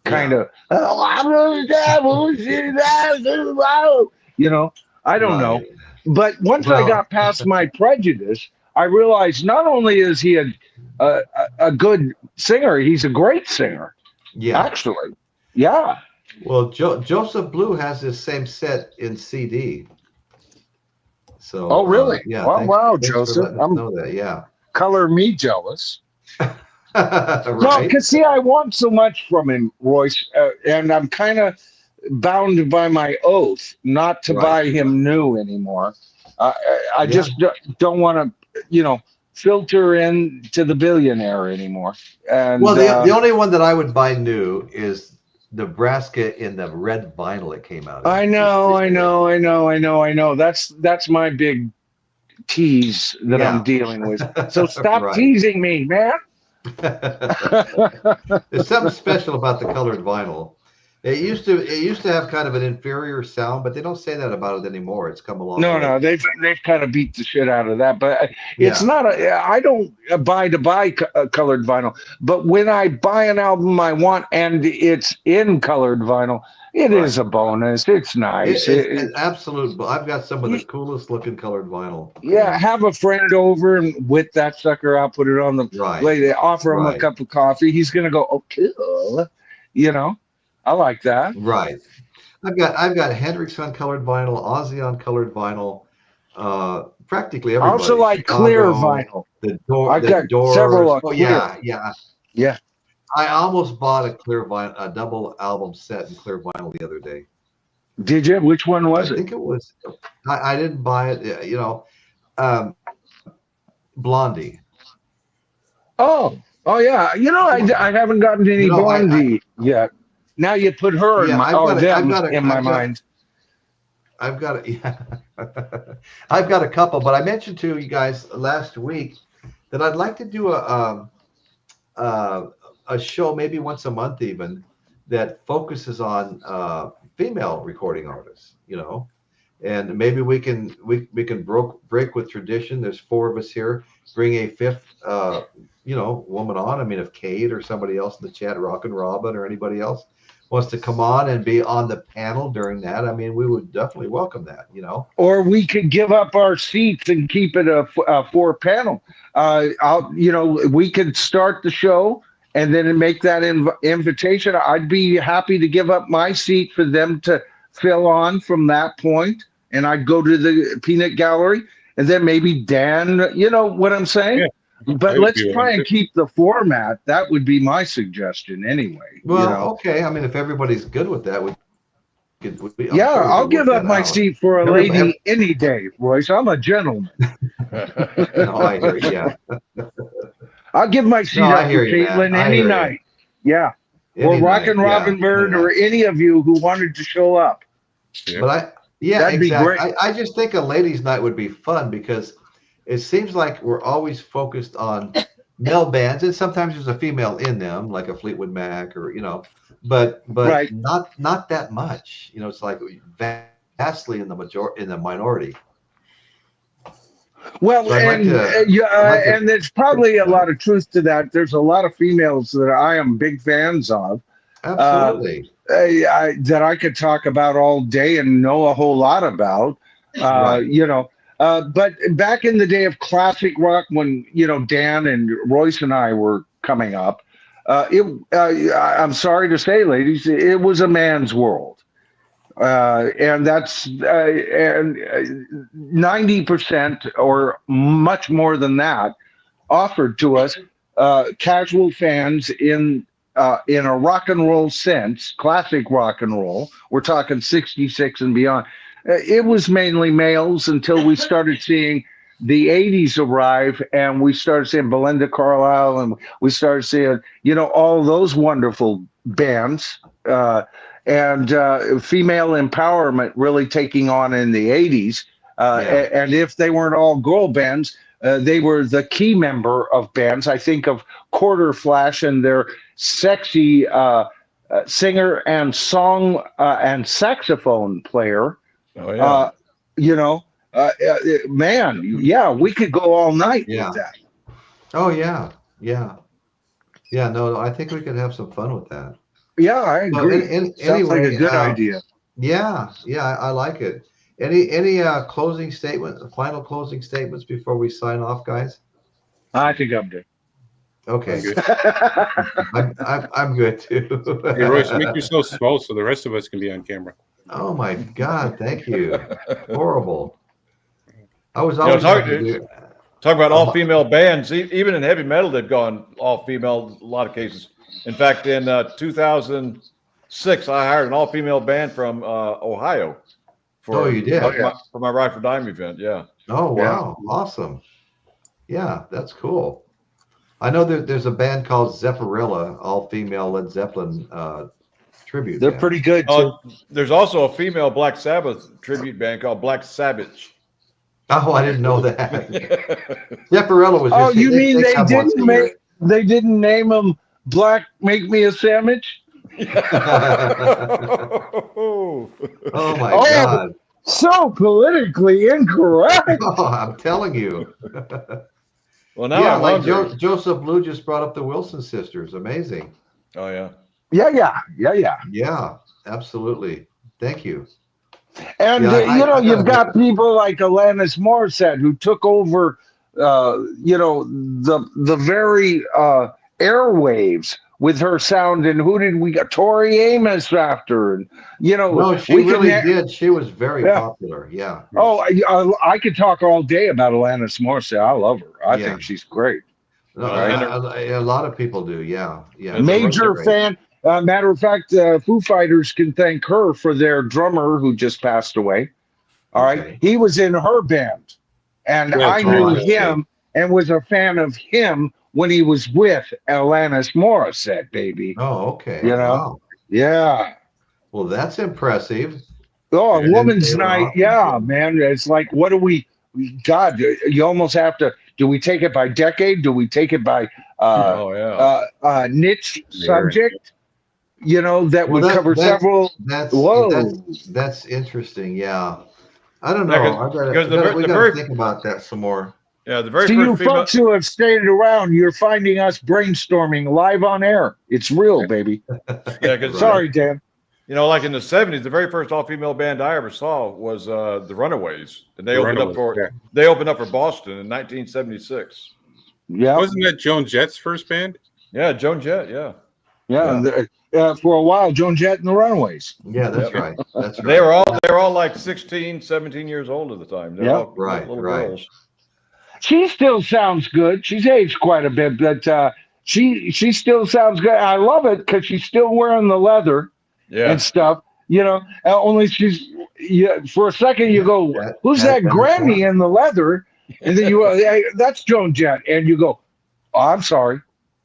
kind of, I don't know. But once I got past my prejudice, I realized not only is he a good singer, he's a great singer. Yeah. Actually. Yeah. Well, Joseph Blue has this same set in CD. So, really? Yeah. Wow, Joseph. I'm know that. Yeah. Color me jealous. Well, Right. because see, I want so much from him, Royce, and I'm kind of bound by my oath not to Right. buy him new anymore. I Yeah. just don't want to, filter in to the billionaire anymore. Well, And the only one that I would buy new is Nebraska in the red vinyl it came out I in just know, I recently. know, I know, I know, I know. That's my big tease that I'm Yeah. dealing with. So stop Right. teasing me, man. There's something special about the colored vinyl. It used to have kind of an inferior sound, but they don't say that about it anymore. It's come a long No, way. no, they've kind of beat the shit out of that, but it's Yeah. not a. I don't buy colored vinyl, but when I buy an album I want and it's in colored vinyl, it is Right. a bonus. It's nice. It's an absolute. I've got some of the Y- coolest looking colored vinyl. yeah, have a friend over and whip that sucker out, put it on the Right. lay. They offer him a Right. cup of coffee. He's gonna go, oh, cool. You know, I like that. Right. I've got Hendrix on colored vinyl, Ozzy on colored vinyl, practically I also everybody. like clear Chicago, vinyl. the I've got Doors. several Oh clear. yeah, yeah. Yeah. I almost bought a double album set in clear vinyl the other day. Did you? Which one I was it? think it was. I didn't buy it. Um, Blondie. Oh, oh yeah. I haven't gotten any You know, Blondie yet. Now you put her in yeah, my them in my mind. I've got a, yeah. I've got a couple, but I mentioned to you guys last week that I'd like to do a show maybe once a month even that focuses on female recording artists, and maybe we can break with tradition. There's four of us here. Bring a fifth woman on. I mean, if Kate or somebody else in the chat, Rock and Robin or anybody else wants to come on and be on the panel during that, I mean, we would definitely welcome that, Or we could give up our seats and keep it a four panel. We could start the show and then make that invitation. I'd be happy to give up my seat for them to fill on from that point, and I'd go to the peanut gallery, and then maybe Dan. You know what I'm saying? Yeah. But let's try and keep the format. That would be my suggestion, anyway. Well, okay. I mean, if everybody's good with that, I'll give up my seat for a lady any day, Royce. I'm a gentleman. No, I hear you. Yeah. I'll give my seat up to Caitlin any night. Yeah. Or Rock and Robin Bird or any of you who wanted to show up. Yeah. But that'd be great. I just think a ladies' night would be fun because it seems like we're always focused on male bands, and sometimes there's a female in them, like a Fleetwood Mac or but right. not that much. It's like vastly in the minority. Well, so and there's probably a lot of truth to that. There's a lot of females that I am big fans of. Absolutely. That I could talk about all day and know a whole lot about. Right. But back in the day of classic rock, when Dan and Royce and I were coming up, I'm sorry to say, ladies, it was a man's world, and that's and 90% or much more than that offered to us casual fans in a rock and roll sense, classic rock and roll. We're talking 66 and beyond. It was mainly males until we started seeing the 80s arrive, and we started seeing Belinda Carlisle, and we started seeing, all those wonderful bands, and female empowerment really taking on in the 80s. And if they weren't all girl bands, they were the key member of bands. I think of Quarter Flash and their sexy singer and song and saxophone player. Oh, yeah. Man, yeah, we could go all night with that. Oh, yeah. Yeah. Yeah, no, I think we could have some fun with that. Yeah, I agree. Sounds like a good idea. Yeah, I like it. Any closing statements, final closing statements before we sign off, guys? I think I'm good. Okay. I'm good too. Hey, Royce, make yourself small so the rest of us can be on camera. Oh my God! Thank you. Horrible. I was always talking Talk about all female bands. Even in heavy metal, they've gone all female. A lot of cases. In fact, in 2006, I hired an all female band from Ohio for you did? for my Ride for Dime event. Yeah. Oh wow, awesome. Yeah, that's cool. I know there's a band called Zephyrillo, all female Led Zeppelin tribute. They're band. pretty good too. There's also a female Black Sabbath tribute band called Black Sabbath. Oh, I didn't know that. Zephyrillo was. Oh, just, you mean they come once a didn't year. they didn't name them Black Make Me a Sandwich? Oh my Oh. God! So politically incorrect. Oh, I'm telling you. Well, now Yeah, I'm like hungry. Joseph Blue just brought up the Wilson sisters. Amazing. Oh yeah. Yeah. Yeah, absolutely. Thank you. And Yeah, you know, I you've gotta got people like Alanis Morissette who took over, you know, the very airwaves with her sound. And who did we got? Tori Amos after, and you know, No, she we really can, did. She was very Yeah. popular. Yeah. Oh, I could talk all day about Alanis Morissette. I love her. I Yeah. think she's great. No, Right. a lot of people do. Yeah. Yeah. And the Major Great. fan. Matter of fact, Foo Fighters can thank her for their drummer who just passed away. All right. Okay. He was in her band, and Yeah, I Tom, knew I see. him and was a fan of him when he was with Alanis Morissette, baby. Oh, okay. You know? Wow. Yeah. Well, that's impressive. Oh, Yeah, woman's they were night. awesome. Yeah, man. It's like, what do we, God, you almost have to, do we take it by decade? Do we take it by Oh yeah. niche subject? You know, that Well, would cover several. Whoa. That's interesting. Yeah. I don't know. Yeah, because we the gotta very- think about that some more. Yeah. The very To you first female. folks who have stayed around, you're finding us brainstorming live on air. It's real, baby. Yeah, because Sorry, Dan. you know, like in the '70s, the very first all-female band I ever saw was the Runaways, and they The opened Runaways, they opened up for Boston in 1976. Yeah, Wasn't that Joan Jett's first band? Yeah, Joan Jett. Yeah, yeah. For a while, Joan Jett and the Runaways. Yeah, that's Yep. right. That's right. they were all like 16, 17 years old at the time. They're Yeah. all Right, little right. girls. She still sounds good. She's aged quite a bit, but she still sounds good. I love it because she's still wearing the leather Yeah, and stuff. You know, only she's for a second you go, who's that granny in the leather? And then you hey, that's Joan Jett, and you go, oh, I'm sorry.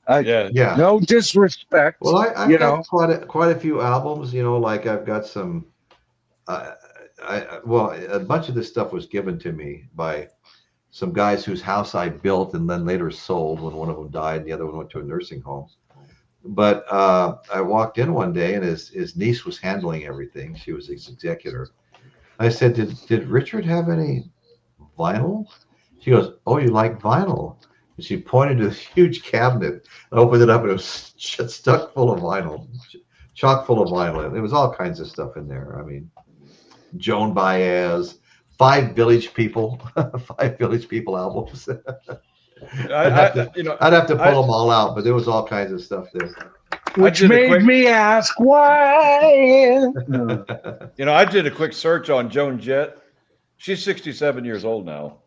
yeah. Yeah. No disrespect. Well, I've you got know. quite a few albums. You know, like I've got some. Well, a bunch of this stuff was given to me by some guys whose house I built and then later sold when one of them died and the other one went to a nursing home. But I walked in one day and his niece was handling everything. She was his executor. I said, "Did Richard have any vinyl?" She goes, "Oh, you like vinyl?" And she pointed to this huge cabinet. I opened it up and it was stuck full of vinyl, chock full of vinyl. There was all kinds of stuff in there. I mean, Joan Baez, Five Village People albums. I'd have to pull them all out, but there was all kinds of stuff there. Which did a made quick- me ask why. You know, I did a quick search on Joan Jett. She's 67 years old now.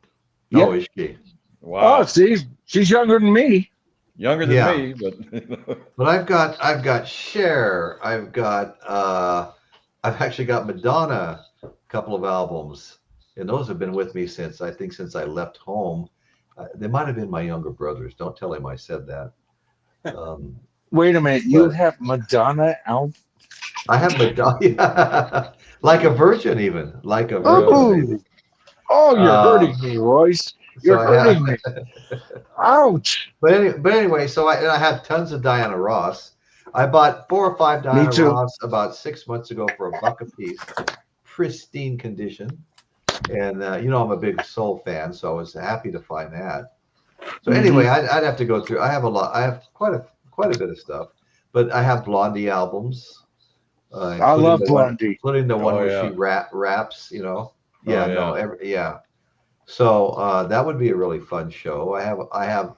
Oh, is she? Wow, Oh, see, she's younger than me. younger than Yeah. me, but But I've got Cher. I've actually got Madonna, a couple of albums, and those have been with me since I left home. They might have been my younger brothers. Don't tell him I said that. Wait a minute, you But- have Madonna out? I have Madonna, like a virgin, even like a Oh, virgin. oh, you're Um, hurting me, Royce. You're So I have- hurting me. Ouch. But anyway, so I have tons of Diana Ross. I bought 4 or 5 Diana too. Ross about 6 months ago for $1 a piece, pristine condition. And you know I'm a big soul fan, so I was happy to find that. So anyway, I'd have to go through. I have a lot. I have quite a bit of stuff, but I have Blondie albums. I love Blondie. Including the one Oh, where yeah. she raps. You know, yeah, yeah. yeah. So that would be a really fun show. I have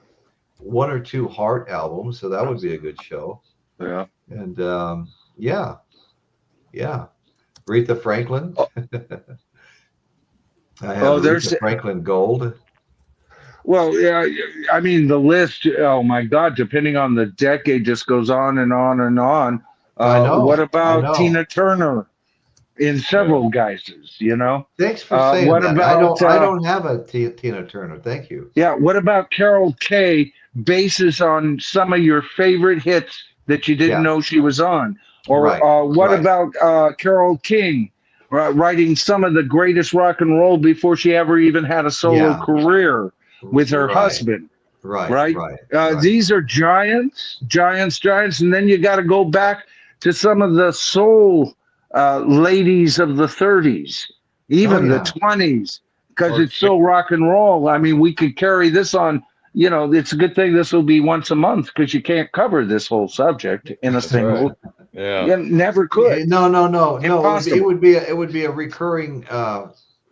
1 or 2 Heart albums, so that would be a good show. Yeah. And yeah. Aretha Franklin. I have there's Aretha Franklin Gold. Well, yeah, I mean the list. Oh my God! Depending on the decade, just goes on and on and on. I What know. I about know. Tina Turner in Yeah. several guises? You know. Thanks for saying What that. about I don't have a Tina Turner. Thank you. yeah? What about Carol Kay? Bases on some of your favorite hits that you didn't Yeah. know she was on, or Right. what Right. about Carol King? Writing some of the greatest rock and roll before she ever even had a solo Yeah. career with her Right. husband, Right. right? Right. Right. These are giants, giants, giants. And then you got to go back to some of the soul ladies of the 30s, Oh even the yeah. 20s, because Or it's so rock and roll. I mean, we could carry this on. You know, it's a good thing this will be once a month because you can't cover this whole subject in a That's right. single. Yeah. You never could. No, no, no, no. Impossible. It would be a recurring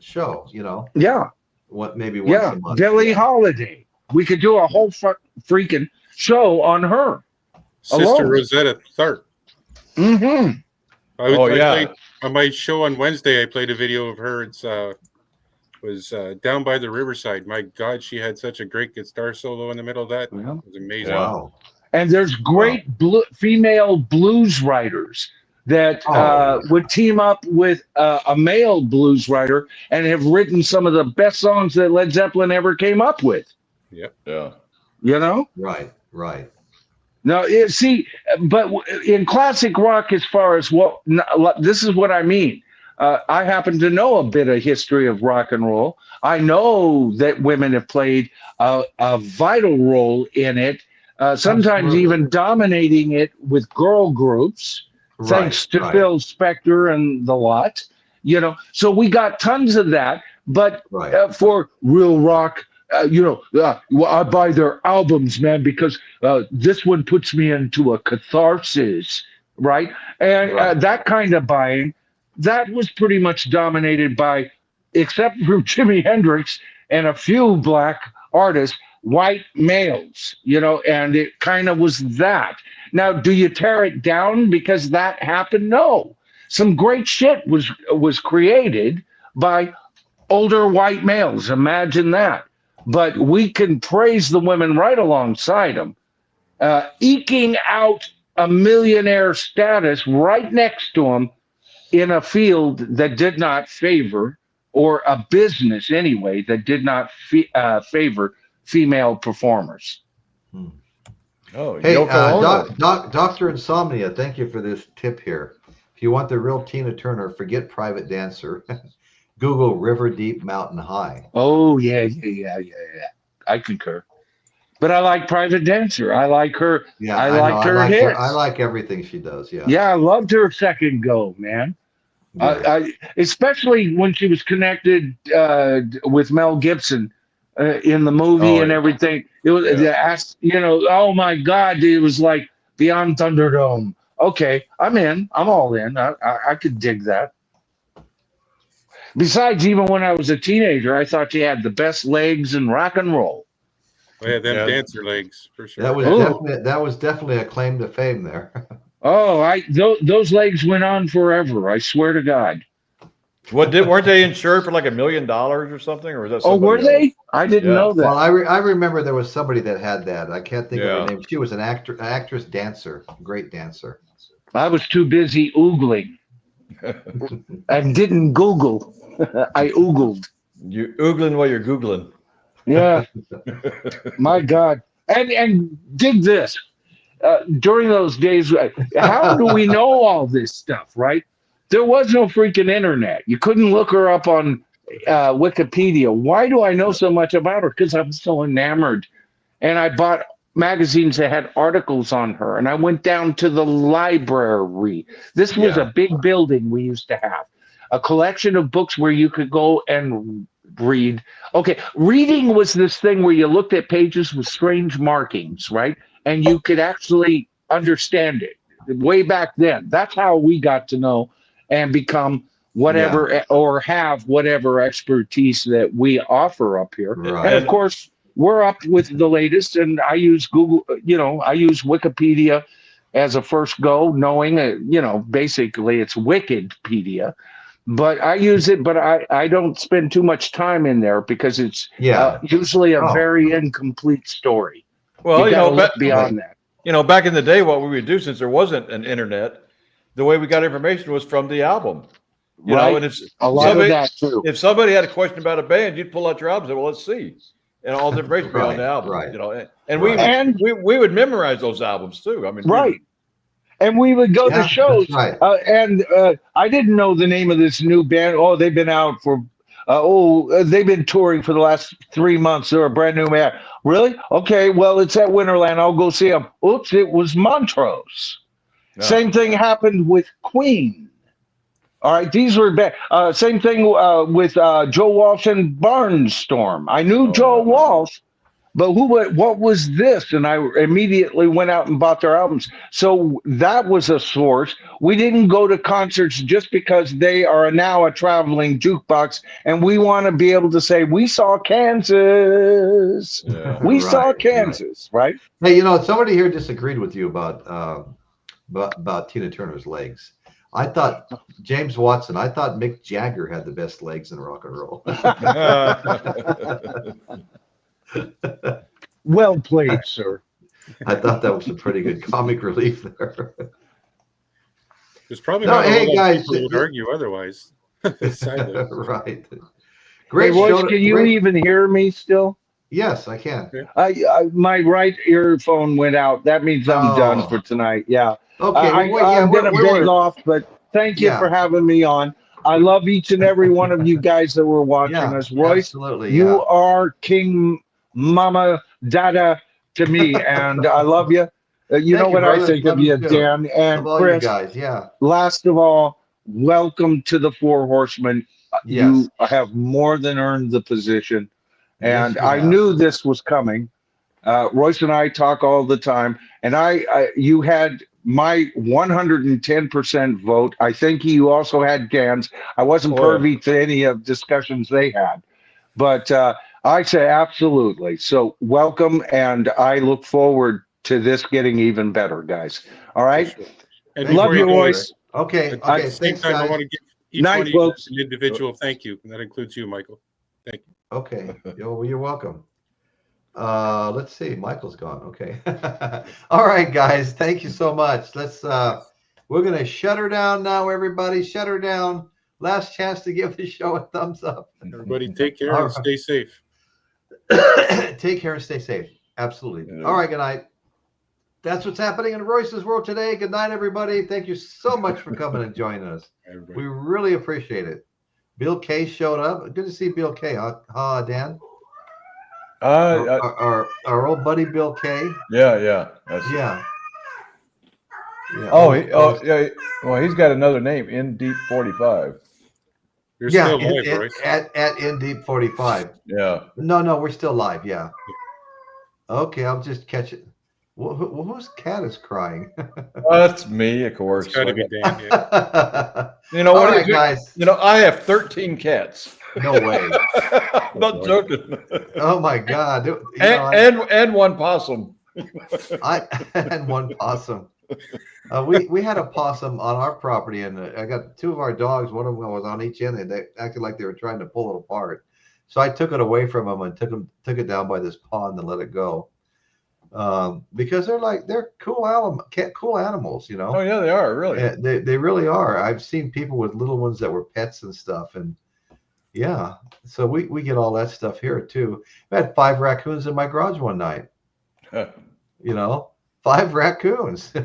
show. Yeah. What maybe once Yeah, a month. Billie Yeah. Holiday. We could do a whole freaking show on her Sister alone. Rosetta Tharpe. Mm-hmm. Oh, yeah. Played, on my show on Wednesday, I played a video of her. It's was down by the riverside. My God, she had such a great guitar solo in the middle of that. Yeah. It was amazing. Yeah. Wow. And there's great female blues writers that Oh. would team up with a male blues writer and have written some of the best songs that Led Zeppelin ever came up with. Yep. Yeah. You know? Right. Right. Now, see, but in classic rock, as far as this is what I mean. I happen to know a bit of history of rock and roll. I know that women have played a vital role in it, sometimes Absolutely. even dominating it with girl groups, thanks to Right. Phil Spector and the lot. You know, so we got tons of that. But Right. for real rock, I buy their albums, man, because this one puts me into a catharsis, right? And Right. that kind of buying, that was pretty much dominated by, except for Jimi Hendrix and a few black artists, white males, and it kind of was that. Now, do you tear it down because that happened? No. Some great shit was created by older white males. Imagine that. But we can praise the women right alongside them, eking out a millionaire status right next to them in a field that did not favor, or a business anyway, that did not favor female performers. Oh, Hey, Yoko Ono. Dr. Insomnia, thank you for this tip here. If you want the real Tina Turner, forget Private Dancer. Google River Deep Mountain High. Oh, yeah. I concur. But I like Private Dancer. I like her. Yeah, I know. liked her hits. I like everything she does. Yeah. Yeah, I loved her second go, man. Yeah. Especially when she was connected with Mel Gibson in the movie and everything. It was, oh my God, it was like Beyond Thunderdome. Okay, I'm in. I'm all in. I could dig that. Besides, even when I was a teenager, I thought she had the best legs in rock and roll. Oh, yeah, them dancer legs for sure. That was definitely a claim to fame there. Oh, those legs went on forever. I swear to God. Weren't they insured for like $1 million or something, or was that? Oh, were they? I didn't know that. Well, I remember there was somebody that had that. I can't think of her name. She was an actress, dancer, great dancer. I was too busy oogling. I didn't Google. I oogled. You oogling while you're Googling. Yeah. My God. And dig this. During those days, how do we know all this stuff, right? There was no freaking internet. You couldn't look her up on Wikipedia. Why do I know so much about her? Because I'm so enamored. And I bought magazines that had articles on her. And I went down to the library. This was a big building we used to have. A collection of books where you could go and read. Okay, reading was this thing where you looked at pages with strange markings, right? And you could actually understand it. Way back then, that's how we got to know and become whatever or have whatever expertise that we offer up here. Right. And of course, we're up with the latest, and I use Google, I use Wikipedia as a first go, knowing, basically it's Wikipedia. but I use it, but I don't spend too much time in there because it's Yeah. usually a Oh. very incomplete story. Well, you gotta look beyond that. back in the day, what we would do, since there wasn't an internet, the way we got information was from the album. You know, and it's a lot somebody, of that too. if somebody had a question about a band, you'd pull out your album and say, well, let's see. And all the information would be on the album. Right. You know, and Right. we would memorize those albums too. I mean, Right. And we would go to shows, right. and I didn't know the name of this new band. Oh, they've been out for, they've been touring for the last 3 months. They're a brand new band. Really? Okay, well, it's at Winterland. I'll go see them. Oops, it was Montrose. No. Same thing happened with Queen. All right, these were bad. Same thing with Joe Walsh and Barnstorm. I knew Joe Walsh, but what was this? And I immediately went out and bought their albums. So that was a source. We didn't go to concerts just because they are now a traveling jukebox, and we want to be able to say, we saw Kansas. Yeah. We saw Kansas, right? Hey, you know, somebody here disagreed with you about Tina Turner's legs. I thought James Watson. I thought Mick Jagger had the best legs in rock and roll. Well played, sir. I thought that was a pretty good comic relief there. There's probably No, not hey, a lot guys, of people who would argue otherwise. Sadly. Right. Hey, Great Royce, show. can you even hear me still? Yes, I can. My right earphone went out. That means I'm done for tonight. Yeah. Okay. I'm going to beg off, but thank you for having me on. I love each and every one of you guys that were watching us. Royce, absolutely, you are King Mama Dada to me, and I love you. You know what I think of you, Dan and Chris. You guys, yeah. Last of all, welcome to the Four Horsemen. Yes. You have more than earned the position. And Yes, you I have. knew this was coming. Royce and I talk all the time, and you had my 110% vote. I think you also had Dan's. I wasn't privy to any of discussions they had, but I say absolutely. So welcome, and I look forward to this getting even better, guys. All right. Sure. And Love before you, go, Royce. Okay. At the Okay. same Thanks, time, I guys. want to give each Night, one of you folks. an individual thank you, and that includes you, Michael. Thank you. Okay. You're welcome. Let's see. Michael's gone. Okay. All right, guys. Thank you so much. We're gonna shut her down now, everybody. Shut her down. Last chance to give the show a thumbs up. Everybody take care All and right. stay safe. Take care and stay safe. Absolutely. All right, good night. That's what's happening in Royce's world today. Good night, everybody. Thank you so much for coming and joining us. Everybody. We really appreciate it. Bill K showed up. Good to see Bill K. Huh, Dan? Our old buddy Bill K. Yeah. Yeah. Yeah. Well, he's got another name, In Deep 45. You're still live, Royce. At In Deep 45. Yeah. No, we're still live. Yeah. Okay, I'll just catch it. Whose cat is crying? That's me, of course. It's got to be Dan. Yeah. You know All what, right, guys. You know, I have 13 cats. No way. I'm not joking. Oh my God. And one possum. And one possum. We had a possum on our property, and I got two of our dogs. One of them was on each end, and they acted like they were trying to pull it apart. So I took it away from them and took it down by this pond and let it go. Because they're cool animals, you know. Oh yeah, they are really. Yeah, they really are. I've seen people with little ones that were pets and stuff, and yeah. So we get all that stuff here too. I had 5 raccoons in my garage one night. You know, 5 raccoons. We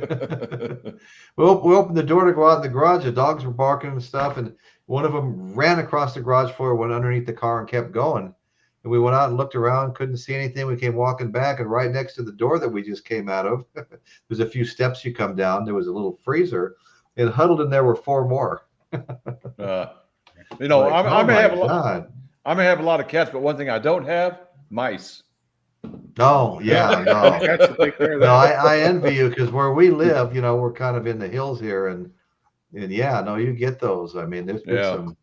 opened the door to go out in the garage. The dogs were barking and stuff, and one of them ran across the garage floor, went underneath the car, and kept going. And we went out and looked around, couldn't see anything. We came walking back, and right next to the door that we just came out of, there's a few steps you come down. There was a little freezer, and huddled in there were 4 more. You know, Like, I may have God. a lot of cats, but one thing I don't have, mice. Oh yeah, no. Cats will take care of that. No, I envy you, because where we live, you know, we're kind of in the hills here, and yeah, no, you get those. I mean, there's been some,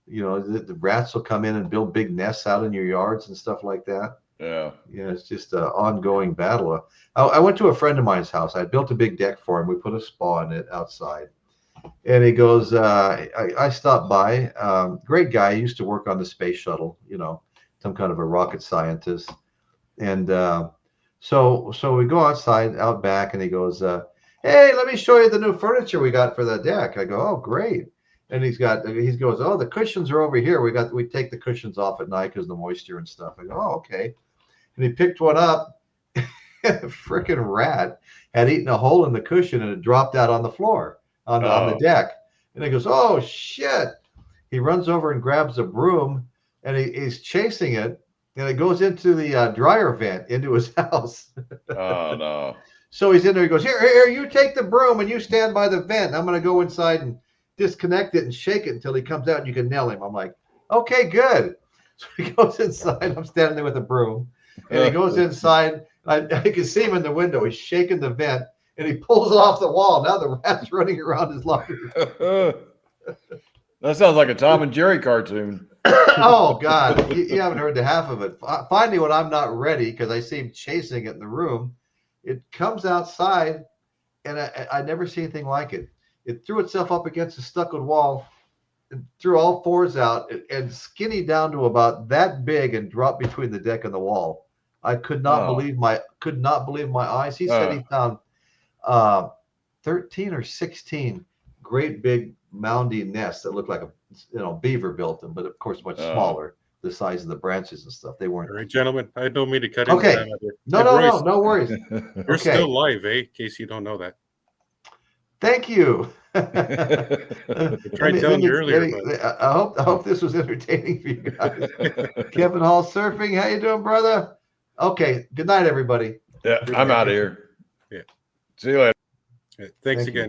you know, the rats will come in and build big nests out in your yards and stuff like that. Yeah. You know, it's just an ongoing battle. I went to a friend of mine's house. I built a big deck for him. We put a spa in it outside, And he goes, I stopped by. Great guy. He used to work on the space shuttle, some kind of a rocket scientist. And so we go outside, out back, and he goes, hey, let me show you the new furniture we got for the deck. I go, oh, great. And he goes, oh, the cushions are over here. We take the cushions off at night because of the moisture and stuff. I go, oh, okay. And he picked one up. A freaking rat had eaten a hole in the cushion and it dropped out on the floor on the deck. And he goes, oh shit. He runs over and grabs a broom and he's chasing it, and it goes into the dryer vent into his house. Oh no. So he's in there. He goes, here, you take the broom and you stand by the vent. I'm going to go inside and disconnect it and shake it until he comes out and you can nail him. I'm like, okay, good. So he goes inside. I'm standing there with a broom, and he goes inside. I can see him in the window. He's shaking the vent, and he pulls it off the wall. Now the rat's running around his laundry room. That sounds like a Tom and Jerry cartoon. Oh, God. You haven't heard the half of it. Finally, when I'm not ready, because I see him chasing it in the room, it comes outside, and I never see anything like it. It threw itself up against the stuccoed wall and threw all fours out and skinny down to about that big and dropped between the deck and the wall. I could not believe my eyes. He said he found 13 or 16 great big moundy nests that looked like beaver built them, but of course much smaller, the size of the branches and stuff. They weren't. All right, gentlemen, I don't mean to cut okay. into that. No worries. You're still live, in case you don't know that. Thank you. I tried telling you earlier. I hope this was entertaining for you guys. Kevin Hall Surfing, how you doing, brother? Okay, good night, everybody. Yeah, I'm out of here. Yeah. See you later. Thanks Thank again. you.